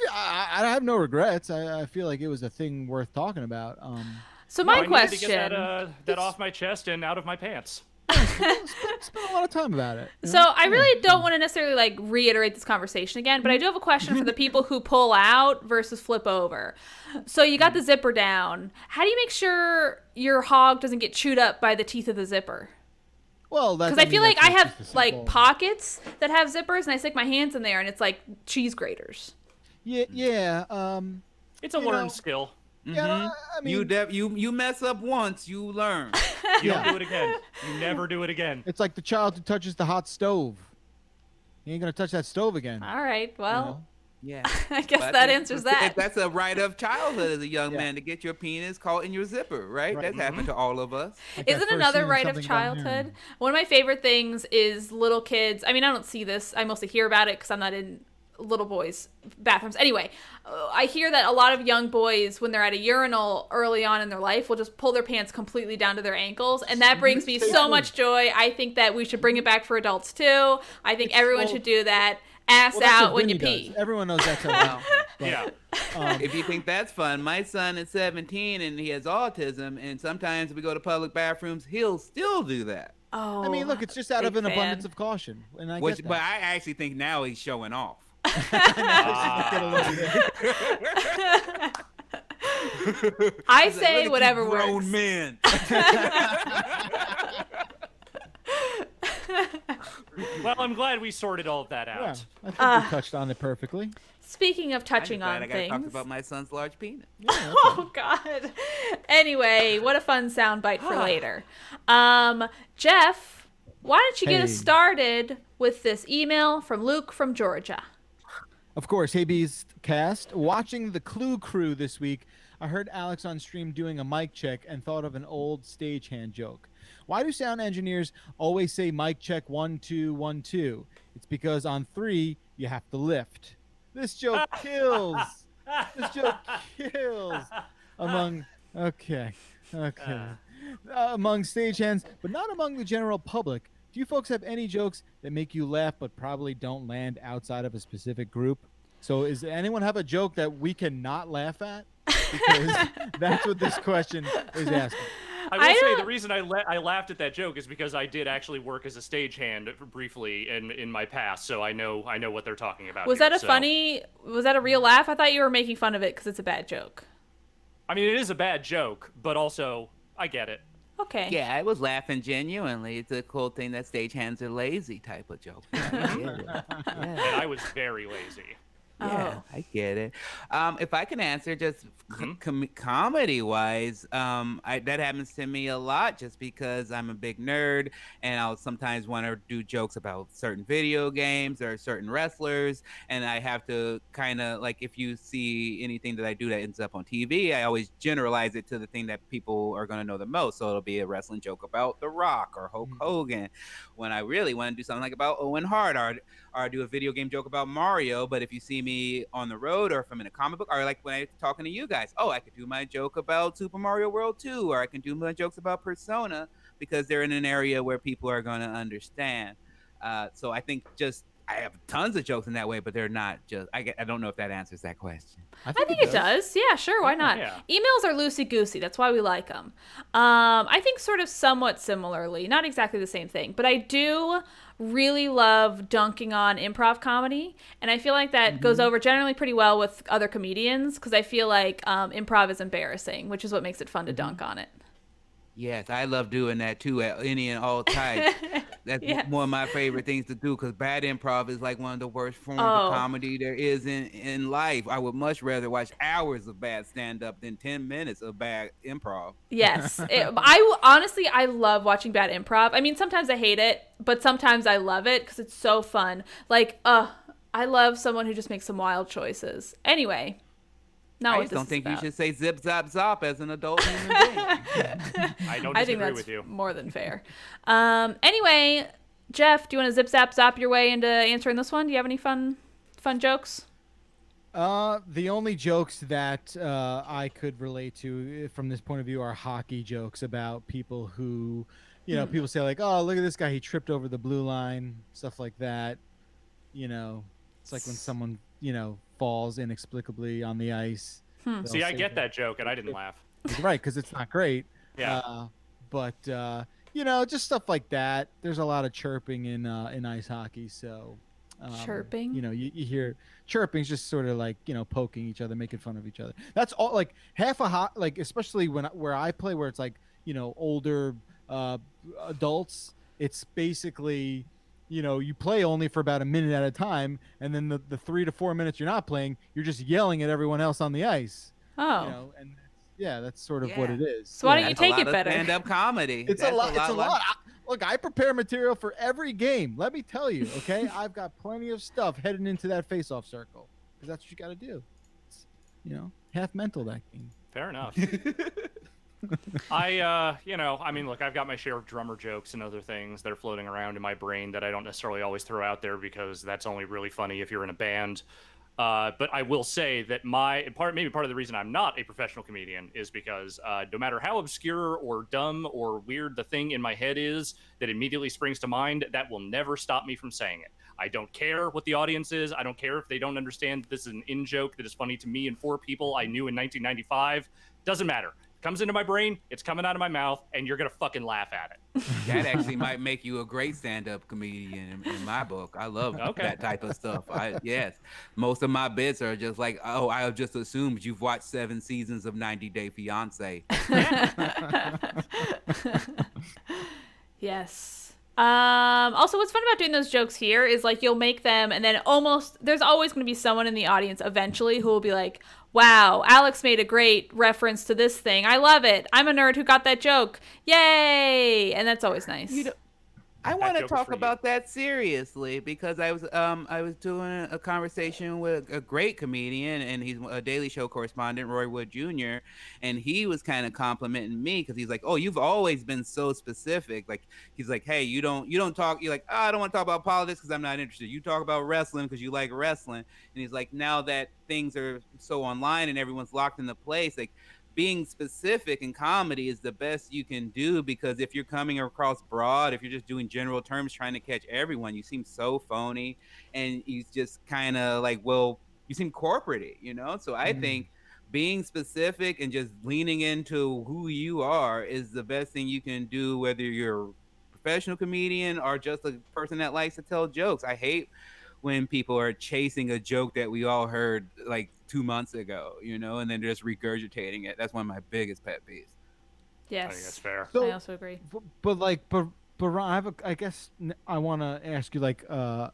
have no regrets. I feel like it was a thing worth talking about. So my I question, needed to get that off my chest and out of my pants. Spent a lot of time about it. So I really don't want to necessarily like reiterate this conversation again, but I do have a question for the people who pull out versus flip over. So you got the zipper down. How do you make sure your hog doesn't get chewed up by the teeth of the zipper? Well, because I feel like I have like pockets that have zippers, and I stick my hands in there, and it's like cheese graters. Yeah. It's a learned skill. Yeah, I mean, you mess up once, you learn. You don't do it again. You never do it again. It's like the child who touches the hot stove. You ain't gonna touch that stove again. All right. Well, yeah. I guess that answers that. That's a right of childhood as a young man to get your penis caught in your zipper, right? That's happened to all of us. Isn't another right of childhood? One of my favorite things is little kids. I mean, I don't see this. I mostly hear about it because I'm not in little boys' bathrooms. Anyway, I hear that a lot of young boys, when they're at a urinal early on in their life, will just pull their pants completely down to their ankles, and that brings me so much joy. I think that we should bring it back for adults too. I think everyone should do that. Ass out when you pee. Does. Everyone knows that's how. Yeah. If you think that's fun, my son is 17 and he has autism, and sometimes if we go to public bathrooms, he'll still do that. Oh, I mean, look, it's just out of an abundance of caution, and I get that. But I actually think now he's showing off. I say whatever works. Grown men. Well, I'm glad we sorted all of that out. Yeah, I think we touched on it perfectly. Speaking of touching on I things, talked about my son's large penis. Yeah, okay. Oh God. Anyway, what a fun soundbite for later. Jeff, why don't you get us started with this email from Luke from Georgia? Of course, hey Beastcast. Watching the Clue Crew this week, I heard Alex on stream doing a mic check and thought of an old stagehand joke. Why do sound engineers always say mic check 1 2 1 2? It's because on 3 you have to lift. This joke kills. This joke kills among among stagehands, but not among the general public. Do you folks have any jokes that make you laugh but probably don't land outside of a specific group? So does anyone have a joke that we cannot laugh at? Because that's what this question is asking. I will say the reason I laughed at that joke is because I did actually work as a stagehand briefly in my past, so I know what they're talking about. Was that a real laugh? I thought you were making fun of it because it's a bad joke. I mean, it is a bad joke, but also I get it. Okay. Yeah, I was laughing genuinely. It's a cool thing that stagehands are lazy type of joke. Yeah. And I was very lazy. Yeah, Oh. I get it. If I can answer just Mhm. comedy wise, that happens to me a lot just because I'm a big nerd and I'll sometimes want to do jokes about certain video games or certain wrestlers. And I have to kind of like, if you see anything that I do that ends up on TV, I always generalize it to the thing that people are going to know the most. So it'll be a wrestling joke about The Rock or Hulk Hogan. When I really want to do something like about Owen Hart, or do a video game joke about Mario. But if you see me on the road or if I'm in a comic book, or like when I'm talking to you guys, I could do my joke about Super Mario World 2, or I can do my jokes about Persona because they're in an area where people are going to understand. So I think just I have tons of jokes in that way, but they're not just. I don't know if that answers that question. I think it does. Yeah, sure. Why not? Yeah. Emails are loosey-goosey. That's why we like them. I think sort of somewhat similarly. Not exactly the same thing. But I do really love dunking on improv comedy. And I feel like that goes over generally pretty well with other comedians because I feel like improv is embarrassing, which is what makes it fun to dunk on it. Yes, I love doing that too at any and all types. That's one of my favorite things to do because bad improv is like one of the worst forms of comedy there is in life. I would much rather watch hours of bad stand-up than 10 minutes of bad improv. Yes. Honestly, I love watching bad improv. I mean, sometimes I hate it, but sometimes I love it because it's so fun. Like, I love someone who just makes some wild choices. Anyway. I just don't think you should say zip zap zop as an adult human being. I don't I disagree think that's with you. more than fair. Anyway, Jeff, do you want to zip zap zop your way into answering this one? Do you have any fun jokes? The only jokes that I could relate to from this point of view are hockey jokes about people who, people say like, "Oh, look at this guy, he tripped over the blue line," stuff like that. It's like when someone, falls inexplicably on the ice. See, I get that joke, and I didn't laugh. Right, because it's not great. Yeah. But just stuff like that. There's a lot of chirping in ice hockey, so Chirping? You hear chirping's just sort of like poking each other, making fun of each other. That's all. Like half like especially where I play, where it's like older adults. It's basically you play only for about a minute at a time, and then the 3 to 4 minutes you're not playing, you're just yelling at everyone else on the ice. Oh. And that's sort of what it is. So why don't you take it better? Stand-up comedy. It's a lot. Look, I prepare material for every game. Let me tell you, okay? I've got plenty of stuff heading into that face-off circle because that's what you got to do. It's, half mental that game. Fair enough. Look, I've got my share of drummer jokes and other things that are floating around in my brain that I don't necessarily always throw out there because that's only really funny if you're in a band. But I will say that maybe part of the reason I'm not a professional comedian is because no matter how obscure or dumb or weird the thing in my head is that immediately springs to mind, that will never stop me from saying it. I don't care what the audience is. I don't care if they don't understand this is an in-joke that is funny to me and 4 people I knew in 1995. Doesn't matter. Comes into my brain, it's coming out of my mouth, and you're gonna fucking laugh at it. That actually might make you a great stand-up comedian in my book. I love that type of stuff. Yes, most of my bits are just like, I just assumed you've watched 7 seasons of 90 Day Fiance. Yes. Also, what's fun about doing those jokes here is like you'll make them, and then there's always going to be someone in the audience eventually who will be like, "Wow, Alex made a great reference to this thing. I love it. I'm a nerd who got that joke. Yay!" And that's always nice. I want to talk about that seriously because I was doing a conversation with a great comedian, and he's a Daily Show correspondent, Roy Wood Jr., and he was kind of complimenting me because he's like, "Oh, you've always been so specific." Like he's like, "Hey, you don't talk. You're like, I don't want to talk about politics because I'm not interested. You talk about wrestling because you like wrestling." And he's like, "Now that things are so online and everyone's locked into place, like." Being specific in comedy is the best you can do because if you're coming across broad, if you're just doing general terms trying to catch everyone, you seem so phony and you just kind of like, you seem corporate-y, So I think being specific and just leaning into who you are is the best thing you can do, whether you're a professional comedian or just a person that likes to tell jokes. I hate when people are chasing a joke that we all heard like 2 months ago, and then just regurgitating it. That's one of my biggest pet peeves. Yes. I think that's fair. So, I also agree. But Ron, I guess I want to ask you like a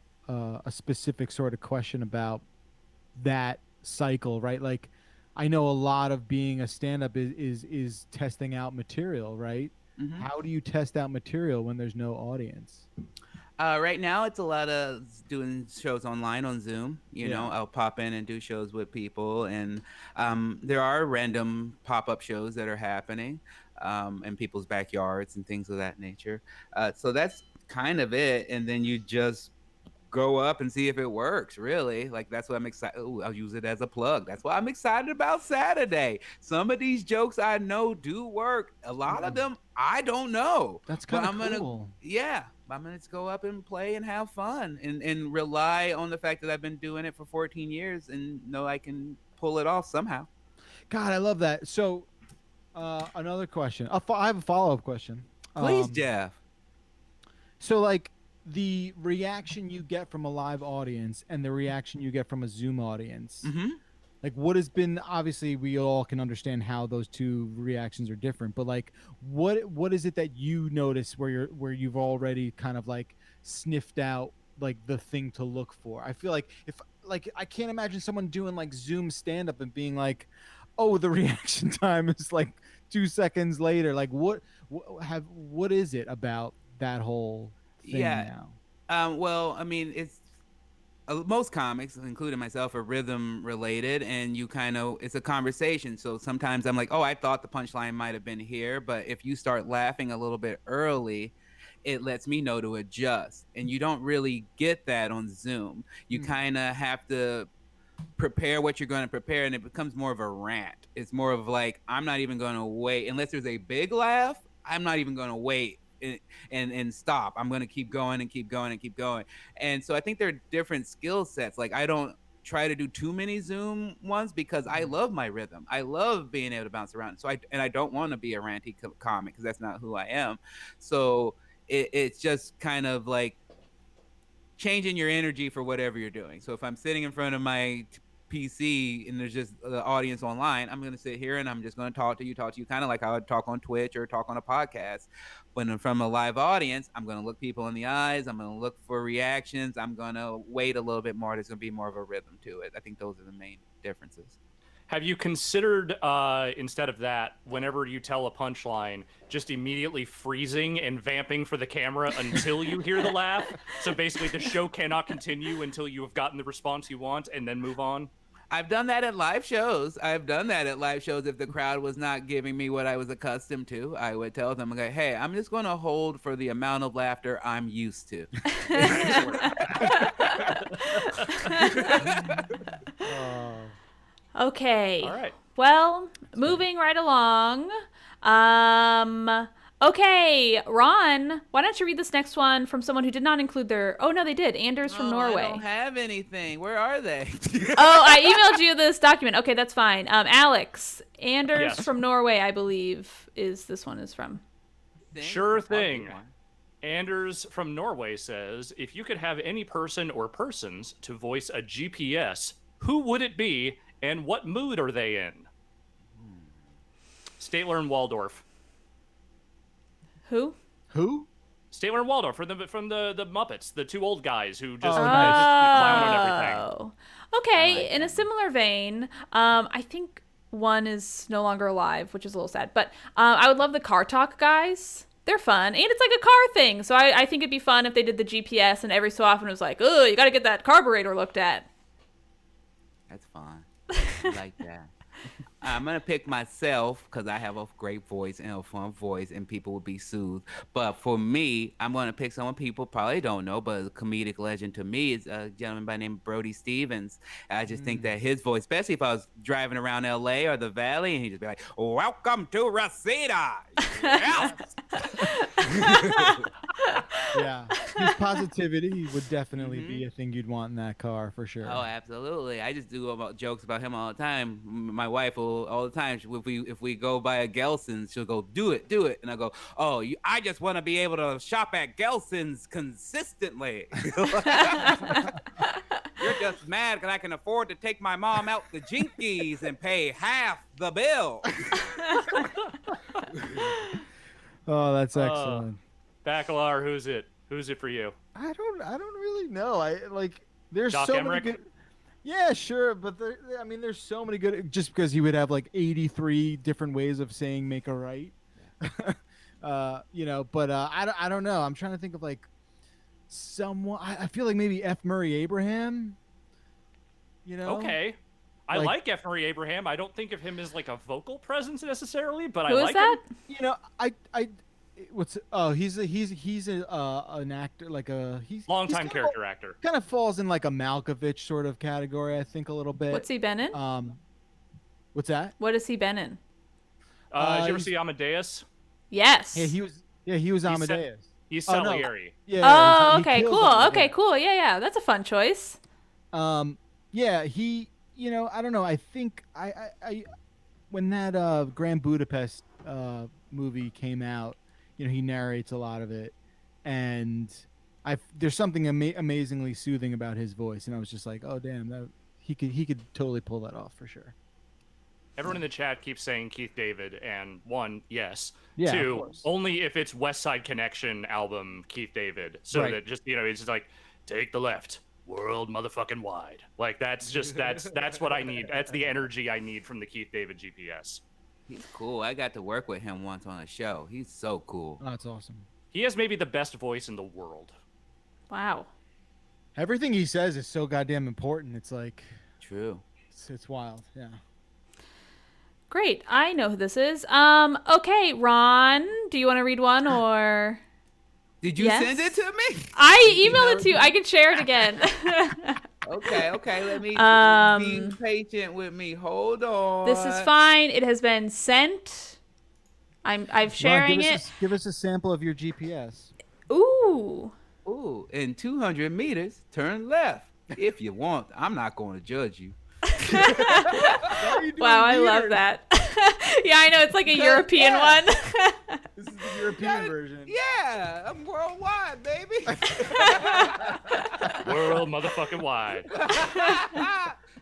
specific sort of question about that cycle, right? Like, I know a lot of being a stand-up is testing out material, right? Mm-hmm. How do you test out material when there's no audience? Right now, it's a lot of doing shows online on Zoom. You know, I'll pop in and do shows with people, and there are random pop-up shows that are happening in people's backyards and things of that nature. So that's kind of it, and then you just go up and see if it works. Really, like that's what I'm excited. Ooh, I'll use it as a plug. That's why I'm excited about Saturday. Some of these jokes I know do work. A lot of them I don't know. That's kind of cool. I'm gonna go up and play and have fun and rely on the fact that I've been doing it for 14 years and know I can pull it off somehow. God, I love that. So, another question. I have a follow-up question. Please, Jeff. So, like, the reaction you get from a live audience and the reaction you get from a Zoom audience, like, what has been, obviously we all can understand how those two reactions are different, but like, what is it that you notice where you've already kind of like sniffed out like the thing to look for? I feel like I can't imagine someone doing like Zoom stand-up and being like, oh, the reaction time is like 2 seconds later. Like, what is it about that whole thing now? Well, I mean, it's most comics, including myself, are rhythm related, and it's a conversation. So sometimes I'm like, oh, I thought the punchline might have been here, but if you start laughing a little bit early, it lets me know to adjust. And you don't really get that on Zoom. You kind of have to prepare what you're going to prepare, and it becomes more of a rant. It's more of like, I'm not even going to wait unless there's a big laugh. I'm not even going to wait and stop. I'm going to keep going and keep going and keep going. And so I think there are different skill sets. Like, I don't try to do too many Zoom ones because I love my rhythm. I love being able to bounce around. So I don't want to be a ranty comic because that's not who I am. So it's just kind of like changing your energy for whatever you're doing. So if I'm sitting in front of my PC and there's just the audience online, I'm going to sit here and I'm just going to talk to you kind of like I would talk on Twitch or talk on a podcast. When I'm from a live audience, I'm going to look people in the eyes. I'm going to look for reactions. I'm going to wait a little bit more. There's going to be more of a rhythm to it. I think those are the main differences. Have you considered, instead of that, whenever you tell a punchline, just immediately freezing and vamping for the camera until you hear the laugh? So basically the show cannot continue until you have gotten the response you want and then move on? I've done that at live shows. If the crowd was not giving me what I was accustomed to, I would tell them, okay, hey, I'm just going to hold for the amount of laughter I'm used to. Okay. All right. Well, moving right along. Okay, Ron, why don't you read this next one from someone who did not include their... Oh, no, they did. Anders from Norway. I don't have anything. Where are they? I emailed you this document. Okay, that's fine. Alex, Anders from Norway, I believe, this one is from. Sure thing. Anders from Norway says, if you could have any person or persons to voice a GPS, who would it be and what mood are they in? Statler and Waldorf. Who? Statler and Waldorf from the Muppets, the two old guys who just clown on everything. Okay, in a similar vein, I think one is no longer alive, which is a little sad. But I would love the Car Talk guys. They're fun, and it's like a car thing. So I think it'd be fun if they did the GPS, and every so often it was like, oh, you got to get that carburetor looked at. That's fun. I like that. I'm going to pick myself because I have a great voice and a fun voice and people will be soothed. But for me, I'm going to pick someone people probably don't know, but a comedic legend to me is a gentleman by the name of Brody Stevens. I just think that his voice, especially if I was driving around LA or the Valley, and he'd just be like, welcome to Reseda. Yes. Yeah, his positivity would definitely be a thing you'd want in that car for sure. Oh, absolutely. I just do jokes about him all the time. My wife will all the time. If we go by a Gelson's, she'll go, do it, and I go, I just want to be able to shop at Gelson's consistently. You're just mad because I can afford to take my mom out to Jinkies and pay half the bill. Oh, that's excellent. Bacalar, who's it for you? I don't really know. There's Doc so Emmerich? many good. Yeah, sure, but I mean, there's so many good. Just because he would have like 83 different ways of saying "make a right," But I don't know. I'm trying to think of like someone. I feel like maybe F. Murray Abraham. Okay. I like F. Murray Abraham. I don't think of him as like a vocal presence necessarily, but I like that? him. He's an actor, like he's longtime character actor. Kind of falls in like a Malkovich sort of category, I think, a little bit. What's he been in? What's that? What has he been in? Did you ever see Amadeus? Yes. Yeah, he was Amadeus. He's Salieri. Yeah. Oh, okay, cool. Okay, cool. Yeah, that's a fun choice. Yeah, he. I don't know. I think I when that Grand Budapest movie came out, he narrates a lot of it, and there's something amazingly soothing about his voice, and I was just like, oh damn, he could totally pull that off for sure. Everyone in the chat keeps saying Keith David, and one, yes. Yeah, two, only if it's West Side Connection album Keith David, so that just it's just like take the left. World motherfucking wide. Like that's what I need. That's the energy I need from the Keith David GPS. He's cool. I got to work with him once on a show. He's so cool. Oh, that's awesome. He has maybe the best voice in the world. Wow. Everything he says is so goddamn important. It's like true. It's wild. Yeah. Great. I know who this is. Okay, Ron, do you want to read one or? Did you send it to me? I emailed it to you. I can share it again. Okay. Let me be patient with me. Hold on. This is fine. It has been sent. I'm sharing it. Give us a sample of your GPS. Ooh. In 200 meters, turn left. If you want. I'm not going to judge you. Wow, I love that. Yeah, I know. It's like a European one. This is the European version. Yeah, I'm worldwide, baby. World motherfucking wide.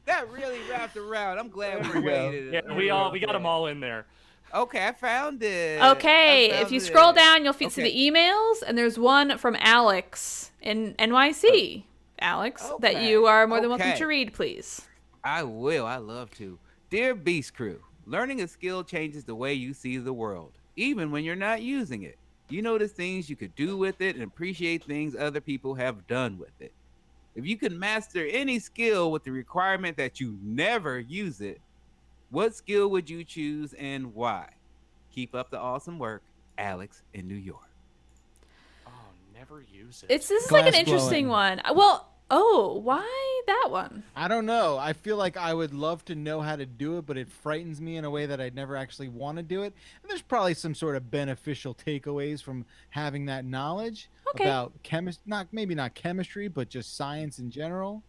That really wrapped around. I'm glad we waited. Yeah, we got them all in there. Okay, I found it. Okay, if you scroll down, you'll see the emails, and there's one from Alex in NYC. Alex, that you are more than welcome to read, please. I will. I love to. Dear Beast Crew, learning a skill changes the way you see the world, even when you're not using it. You notice things you could do with it and appreciate things other people have done with it. If you could master any skill with the requirement that you never use it, what skill would you choose and why? Keep up the awesome work, Alex in New York. Oh, never use it. This is like an interesting one. Well, why that one? I don't know. I feel like I would love to know how to do it, but it frightens me in a way that I'd never actually want to do it. And there's probably some sort of beneficial takeaways from having that knowledge about maybe not chemistry, but just science in general.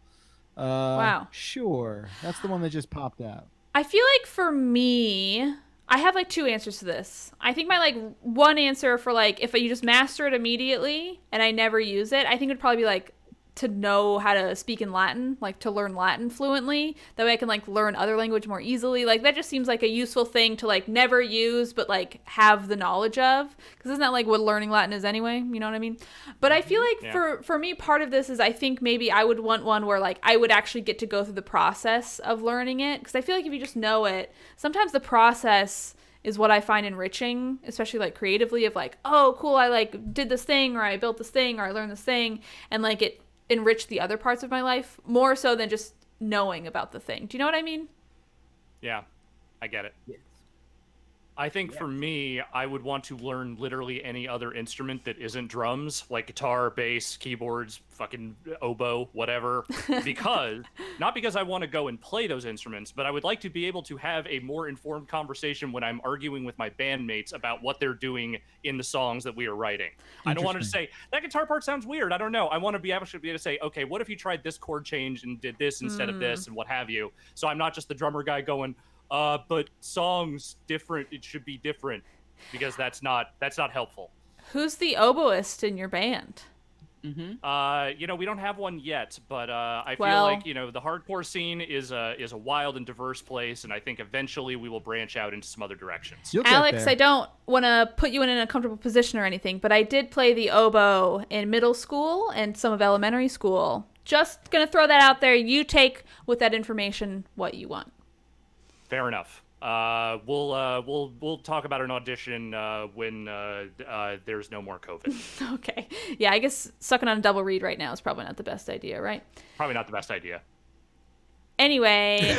Wow. Sure. That's the one that just popped out. I feel like for me, I have like two answers to this. I think my like one answer for like if you just master it immediately and I never use it, I think it'd probably be like to know how to speak in Latin, like to learn Latin fluently. That way I can like learn other language more easily. Like that just seems like a useful thing to like never use, but like have the knowledge of. Because isn't that like what learning Latin is anyway? You know what I mean? But I feel like for me, part of this is I think maybe I would want one where like I would actually get to go through the process of learning it. Because I feel like if you just know it, sometimes the process is what I find enriching, especially like creatively of like, oh, cool, I like did this thing or I built this thing or I learned this thing. And like it enrich the other parts of my life more so than just knowing about the thing. Do you know what I mean? Yeah, I get it. Yes. I think for me, I would want to learn literally any other instrument that isn't drums, like guitar, bass, keyboards, fucking oboe, whatever. Not because I want to go and play those instruments, but I would like to be able to have a more informed conversation when I'm arguing with my bandmates about what they're doing in the songs that we are writing. I don't want to say, that guitar part sounds weird. I don't know. I want to be able to say, okay, what if you tried this chord change and did this instead of this and what have you? So I'm not just the drummer guy going, but songs different. It should be different because that's not helpful. Who's the oboist in your band? Mm-hmm. We don't have one yet, but I feel like the hardcore scene is a wild and diverse place, and I think eventually we will branch out into some other directions. Alex, I don't want to put you in an uncomfortable position or anything, but I did play the oboe in middle school and some of elementary school. just going to throw that out there. You take with that information what you want. Fair enough. We'll talk about an audition when there's no more COVID. Okay. Yeah, I guess sucking on a double read right now is probably not the best idea, right? Probably not the best idea. Anyway.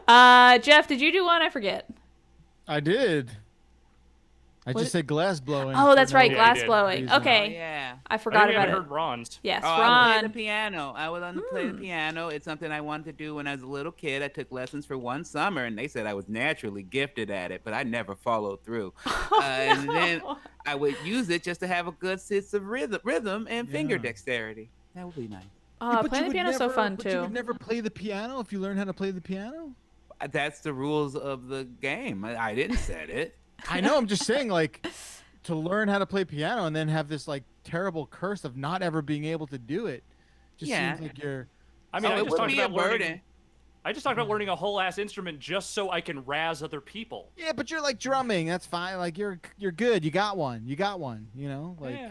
Jeff, did you do one? I forget. I did. I just said glass blowing. Oh, that's right, Yeah, glass you did. blowing. Okay. Oh, yeah. I forgot I about haven't it. heard Ron's. Yes, Oh, I play Ron. the piano. I would learn to play the piano. It's something I wanted to do when I was a little kid. I took lessons for one summer, and they said I was naturally gifted at it, but I never followed through. And then I would use it just to have a good sense of rhythm and finger dexterity. That would be nice. But Playing you the piano's so fun, but you too. would never play the piano if you learn how to play the piano? That's the rules of the game. I didn't set it. I know. I'm just saying, like, to learn how to play piano and then have this like terrible curse of not ever being able to do it. Just seems like you're. I mean, I it just would talked be a about learning. burden. I just talked about learning a whole ass instrument just so I can razz other people. Yeah, but you're like drumming. That's fine. Like you're good. You got one. You know, like. Yeah.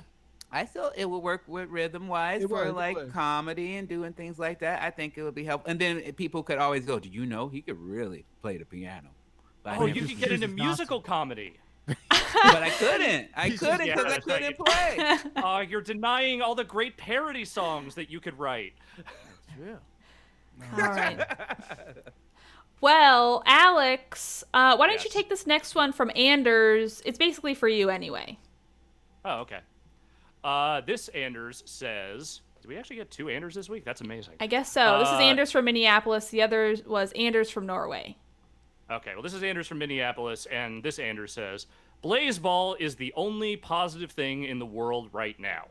I still it would work with rhythm wise It for would, it like would. comedy and doing things like that. I think it would be helpful. And then people could always go, "Do you know he could really play the piano?" But I Oh, never you could get into chooses not musical comedy. but I couldn't. I He's just- couldn't yeah, because I that's right. couldn't play. You're denying all the great parody songs that you could write. True. All right. Well, Alex, why don't you Yes. take this next one from Anders? It's basically for you anyway. Oh, okay. This Anders says, did we actually get 2 Anders this week? That's amazing. I guess so. This is Anders from Minneapolis. The other was Anders from Norway. Okay, well, this is Anders from Minneapolis, and this Anders says, Blazeball is the only positive thing in the world right now.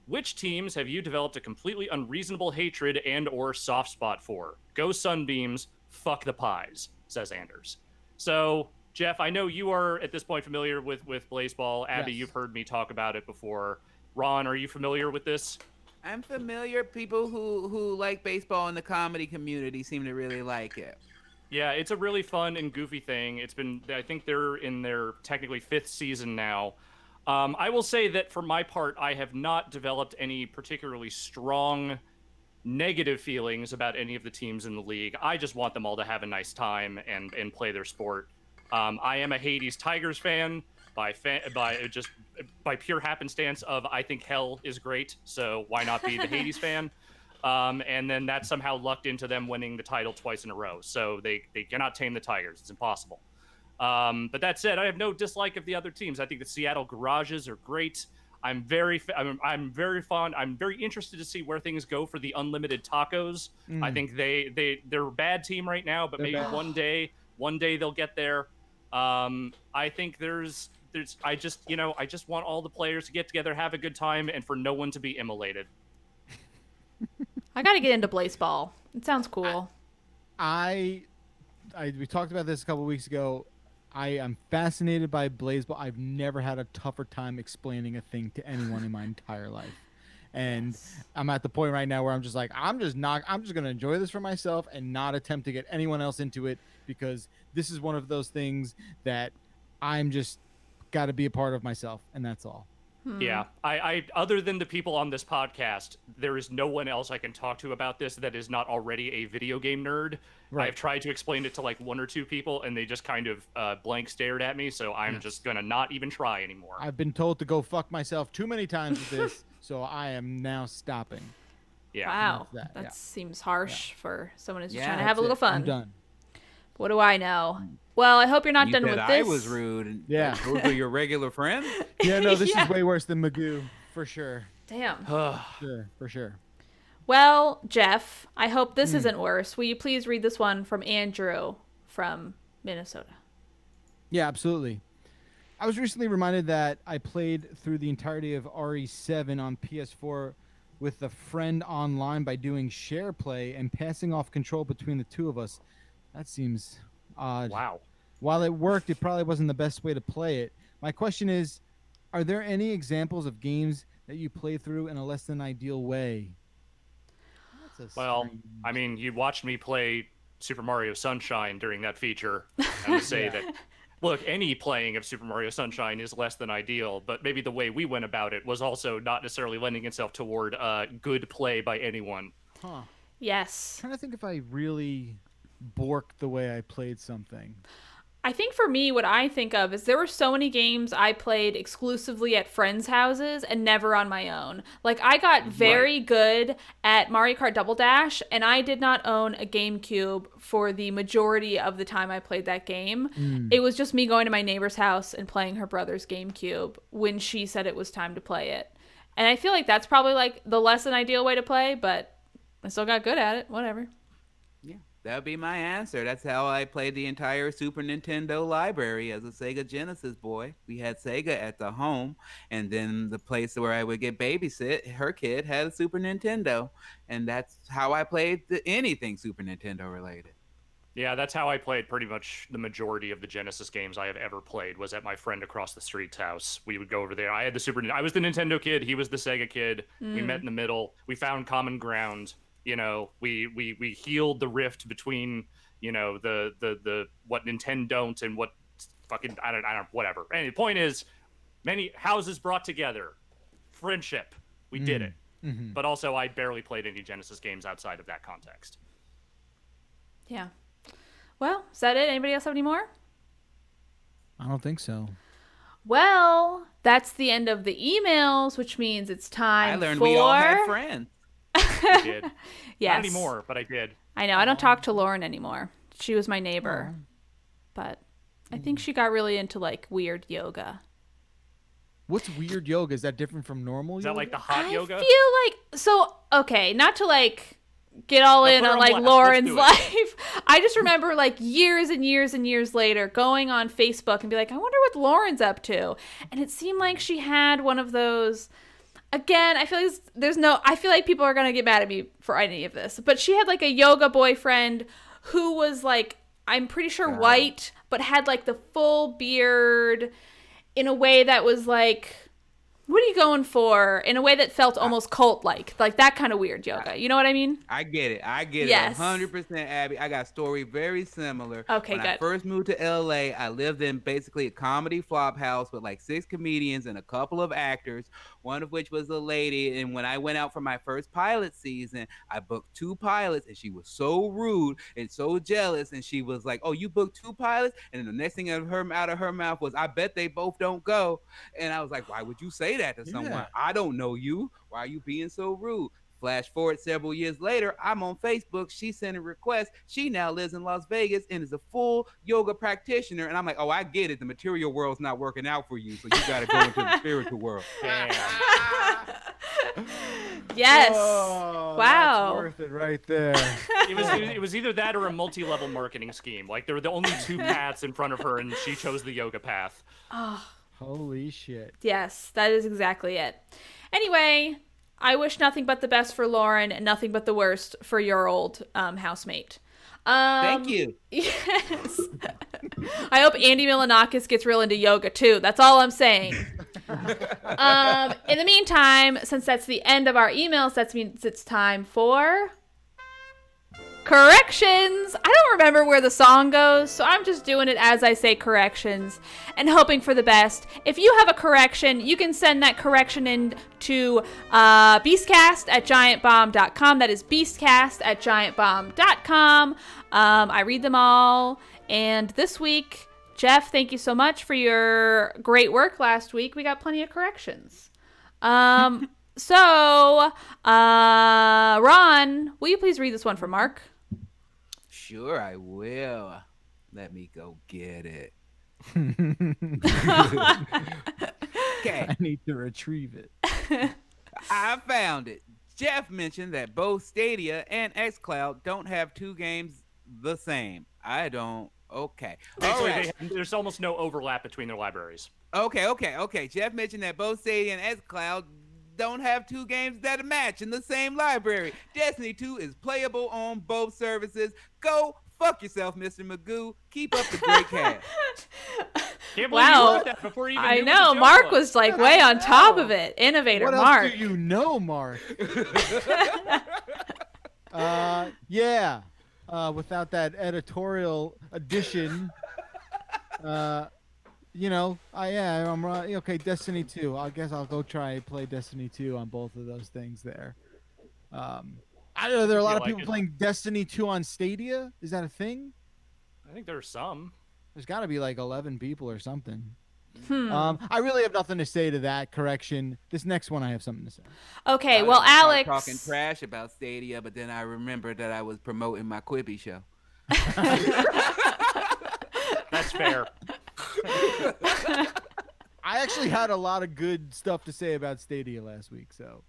Which teams have you developed a completely unreasonable hatred and or soft spot for? Go Sunbeams, fuck the Pies, says Anders. So, Jeff, I know you are at this point familiar with Blazeball. Abby, Yes. you've heard me talk about it before. Ron, are you familiar with this? I'm familiar. People who like baseball in the comedy community seem to really like it. Yeah, it's a really fun and goofy thing. It's been, I think they're in their technically 5th season now. I will say that for my part, I have not developed any particularly strong negative feelings about any of the teams in the league. I just want them all to have a nice time and play their sport. I am a Hades Tigers fan by pure happenstance of I think hell is great, so why not be the Hades fan? And then that somehow lucked into them winning the title twice in a row. So they cannot tame the Tigers. It's impossible. But that said, I have no dislike of the other teams. I think the Seattle Garages are great. I'm very fond. I'm very interested to see where things go for the Unlimited Tacos. I think they're a bad team right now, but maybe bad. one day they'll get there. I think I just want all the players to get together, have a good time, and for no one to be immolated. I got to get into Blazeball. It sounds cool. We talked about this a couple weeks ago. I am fascinated by Blazeball. I've never had a tougher time explaining a thing to anyone in my entire life. And I'm at the point right now where I'm just like, I'm just going to enjoy this for myself and not attempt to get anyone else into it, because this is one of those things that I'm just got to be a part of myself. And that's all. Yeah, I other than the people on this podcast, there is no one else I can talk to about this that is not already a video game nerd. Right. I've tried to explain it to like 1 or 2 people, and they just kind of blank stared at me. So I'm just gonna not even try anymore. I've been told to go fuck myself too many times with this, so I am now stopping. Yeah. Wow. That, That yeah. seems harsh for someone who's just Yeah, trying to have a little That's it. fun. I'm done. What do I know? Well, I hope you're not You done said with I this. was rude. And Yeah. those are your regular friends. Yeah, no, this Yeah. is way worse than Magoo, for sure. Damn. For sure. Well, Jeff, I hope this isn't worse. Will you please read this one from Andrew from Minnesota? Yeah, absolutely. I was recently reminded that I played through the entirety of RE7 on PS4 with a friend online by doing share play and passing off control between the two of us. That seems odd. Wow. While it worked, it probably wasn't the best way to play it. My question is, are there any examples of games that you play through in a less than ideal way? That's a Well, strange- I mean, you watched me play Super Mario Sunshine during that feature. I would say Yeah. that Look, any playing of Super Mario Sunshine is less than ideal, but maybe the way we went about it was also not necessarily lending itself toward good play by anyone. Huh. Yes. I'm trying to think if I really borked the way I played something. I think for me, what I think of is there were so many games I played exclusively at friends' houses and never on my own. Like, I got very good at Mario Kart Double Dash, and I did not own a GameCube for the majority of the time I played that game. It was just me going to my neighbor's house and playing her brother's GameCube when she said it was time to play it. And I feel like that's probably, like, the less than ideal way to play, but I still got good at it. Whatever. That would be my answer. That's how I played the entire Super Nintendo library as a Sega Genesis boy. We had Sega at the home, and then the place where I would get babysit, her kid had a Super Nintendo, and that's how I played anything Super Nintendo related. Yeah, that's how I played pretty much the majority of the Genesis games I have ever played, was at my friend across the street's house. We would go over there. I was the Nintendo kid, he was the Sega kid. We met in the middle. We found common ground. You know, we healed the rift between, you know, the what Nintendo don't and what fucking I don't whatever. And the point is, many houses brought together, friendship. We did it. Mm-hmm. But also, I barely played any Genesis games outside of that context. Yeah. Well, is that it? Anybody else have any more? I don't think so. Well, that's the end of the emails, which means it's time I learned for... we all had friends. I did. Yes. Not anymore, but I did. I know. I don't talk to Lauren anymore. She was my neighbor. But I think she got really into, like, weird yoga. What's weird yoga? Is that different from normal yoga? Is that like the hot yoga? I feel like... So, okay, not to, like, get all in put her on, on like, blast. Lauren's Let's do life. I just remember, like, years and years and years later going on Facebook and be like, I wonder what Lauren's up to. And it seemed like she had one of those... Again, I feel like I feel like people are going to get mad at me for any of this. But she had, like, a yoga boyfriend who was, like, I'm pretty sure white, but had, like, the full beard in a way that was, like... What are you going for? In a way that felt almost cult-like. Like that kind of weird yoga. You know what I mean? I get it. Yes. 100%, Abby. I got a story very similar. Okay, when good. I first moved to LA, I lived in basically a comedy flop house with like 6 comedians and a couple of actors, one of which was a lady. And when I went out for my first pilot season, I booked 2 pilots, and she was so rude and so jealous. And she was like, oh, you booked 2 pilots? And then the next thing out of her mouth was, I bet they both don't go. And I was like, why would you say that to someone? Yeah. I don't know you. Why are you being so rude? Flash forward several years later, I'm on Facebook. She sent a request. She now lives in Las Vegas and is a full yoga practitioner. And I'm like, oh, I get it. The material world's not working out for you, so you got to go into the spiritual world. Damn. Yes. Oh, Wow. That's worth it right there. It was either that or a multi-level marketing scheme. Like there were the only 2 paths in front of her, and she chose the yoga path. Oh. Holy shit. Yes, that is exactly it. Anyway, I wish nothing but the best for Lauren and nothing but the worst for your old housemate. Thank you. Yes. I hope Andy Milonakis gets real into yoga too. That's all I'm saying. In the meantime, since that's the end of our emails, that means it's time for corrections. I don't remember where the song goes, so I'm just doing it as I say corrections and hoping for the best. If you have a correction, you can send that correction in to beastcast@giantbomb.com. That is beastcast@giantbomb.com. I read them all. And this week, Jeff, thank you so much for your great work last week. We got plenty of corrections. So, Ron, will you please read this one for Mark? Sure, I will. Let me go get it. Okay. I need to retrieve it. I found it. Jeff mentioned that both Stadia and xCloud don't have 2 games the same. I don't. Okay. Actually, All right. there's almost no overlap between their libraries. Okay. Jeff mentioned that both Stadia and xCloud don't have 2 games that match in the same library. Destiny 2 is playable on both services. Go fuck yourself, Mr. Magoo. Keep up the great cast. Can't believe you Wow. wrote that before you even I knew what know, the joke Mark was like way on top of it. Innovator, What Mark. else do you know, Mark? Yeah. Without that editorial addition, I'm right. Okay, Destiny 2. I guess I'll go play Destiny 2 on both of those things there. I know there are a lot of people playing Destiny 2 on Stadia. Is that a thing? I think there's some. There's got to be like 11 people or something. I really have nothing to say to that correction. This next one, I have something to say. Okay, well, Alex talking trash about Stadia, but then I remembered that I was promoting my Quibi show. That's fair. I actually had a lot of good stuff to say about Stadia last week, so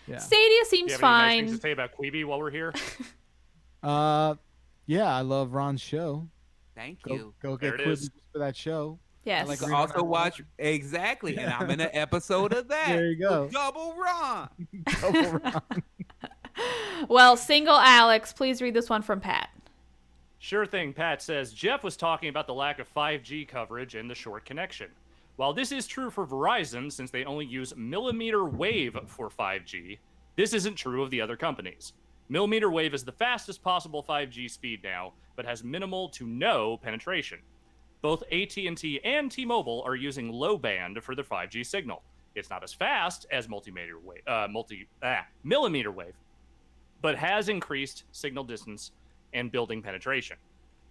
yeah. Stadia seems fine. Any nice things to say about Quibi while we're here? Yeah, I love Ron's show. Thank you. Go get Quibi for that show. Yes. Like also watch exactly, and I'm in an episode of that. There you go. Double Ron. Double Ron. Well, single Alex, please read this one from Pat. Sure thing. Pat says, Jeff was talking about the lack of 5G coverage and the short connection. While this is true for Verizon, since they only use millimeter wave for 5G, this isn't true of the other companies. Millimeter wave is the fastest possible 5G speed now, but has minimal to no penetration. Both AT&T and T-Mobile are using low band for their 5G signal. It's not as fast as millimeter wave, but has increased signal distance and building penetration.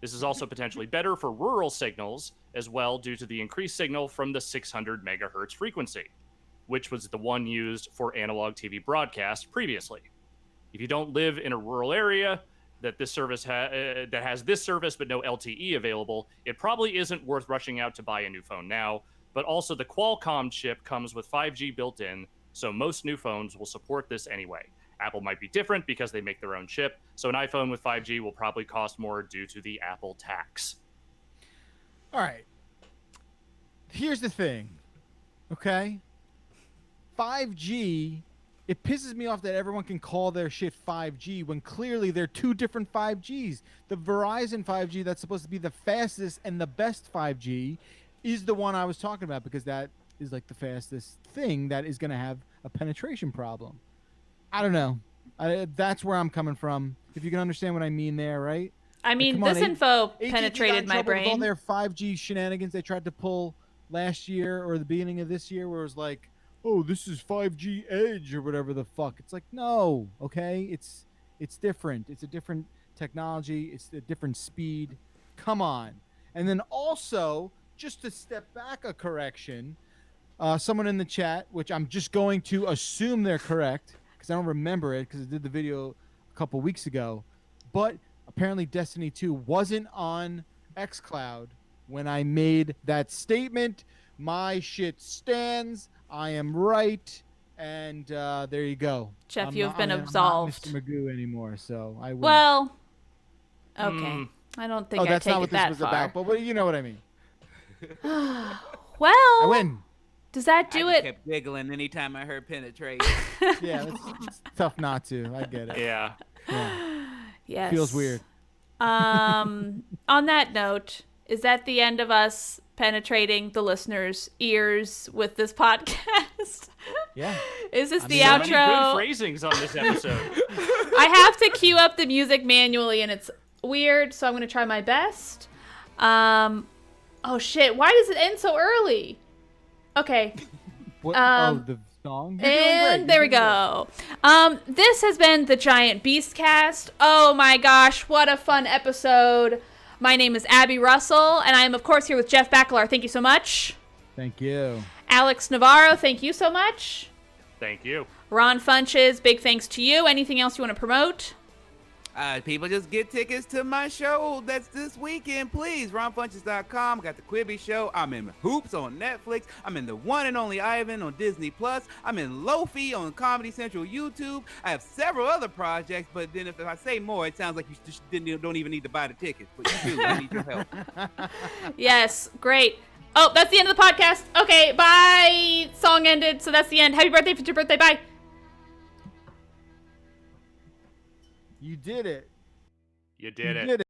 This is also potentially better for rural signals as well due to the increased signal from the 600 megahertz frequency, which was the one used for analog TV broadcast previously. If you don't live in a rural area that this service that has this service but no LTE available, it probably isn't worth rushing out to buy a new phone now. But also the Qualcomm chip comes with 5G built in, so most new phones will support this anyway. Apple might be different because they make their own chip, so an iPhone with 5G will probably cost more due to the Apple tax. All right. Here's the thing, okay? 5G, it pisses me off that everyone can call their shit 5G when clearly they're two different 5Gs. The Verizon 5G that's supposed to be the fastest and the best 5G is the one I was talking about because that is like the fastest thing that is going to have a penetration problem. I don't know. That's where I'm coming from. If you can understand what I mean there, right? I mean, this info penetrated my brain. With all their 5G shenanigans they tried to pull last year or the beginning of this year where it was like, oh, this is 5G Edge or whatever the fuck. It's like, no, okay? It's different. It's a different technology. It's a different speed. Come on. And then also, just to step back a correction, someone in the chat, which I'm just going to assume they're correct, because I don't remember it because I did the video a couple weeks ago, but apparently Destiny 2 wasn't on xCloud when I made that statement. My shit stands. I am right. And there you go. Jeff, you have been absolved. I'm not Mr. Magoo anymore, so I win. Well, okay. I don't think I that's take not it what this that was far. about, but you know what I mean. Well, I win. Does that do I it? kept giggling anytime I heard penetrate. Yeah, it's tough not to. I get it. Yeah. Yes. Feels weird. On that note, is that the end of us penetrating the listeners' ears with this podcast? Yeah. Is this the so outro? Many good phrasings on this episode. I have to cue up the music manually, and it's weird, so I'm going to try my best. Oh, shit. Why does it end so early? Okay. What, the song? And there we go. This has been the Giant Beastcast. Oh my gosh, what a fun episode. My name is Abby Russell, and I am, of course, here with Jeff Bakalar. Thank you so much. Thank you. Alex Navarro, thank you so much. Thank you. Ron Funches, big thanks to you. Anything else you want to promote? People just get tickets to my show that's this weekend, please. RonFunches.com. Got the Quibi show. I'm in Hoops on Netflix. I'm in The One and Only Ivan on Disney Plus. I'm in Lofi on Comedy Central YouTube. I have several other projects, but then if I say more, it sounds like you just don't even need to buy the tickets. But you do. I need your help. Yes, great. Oh, that's the end of the podcast. Okay, bye. Song ended, so that's the end. Happy birthday, future birthday. Bye. You did it. You did it. You did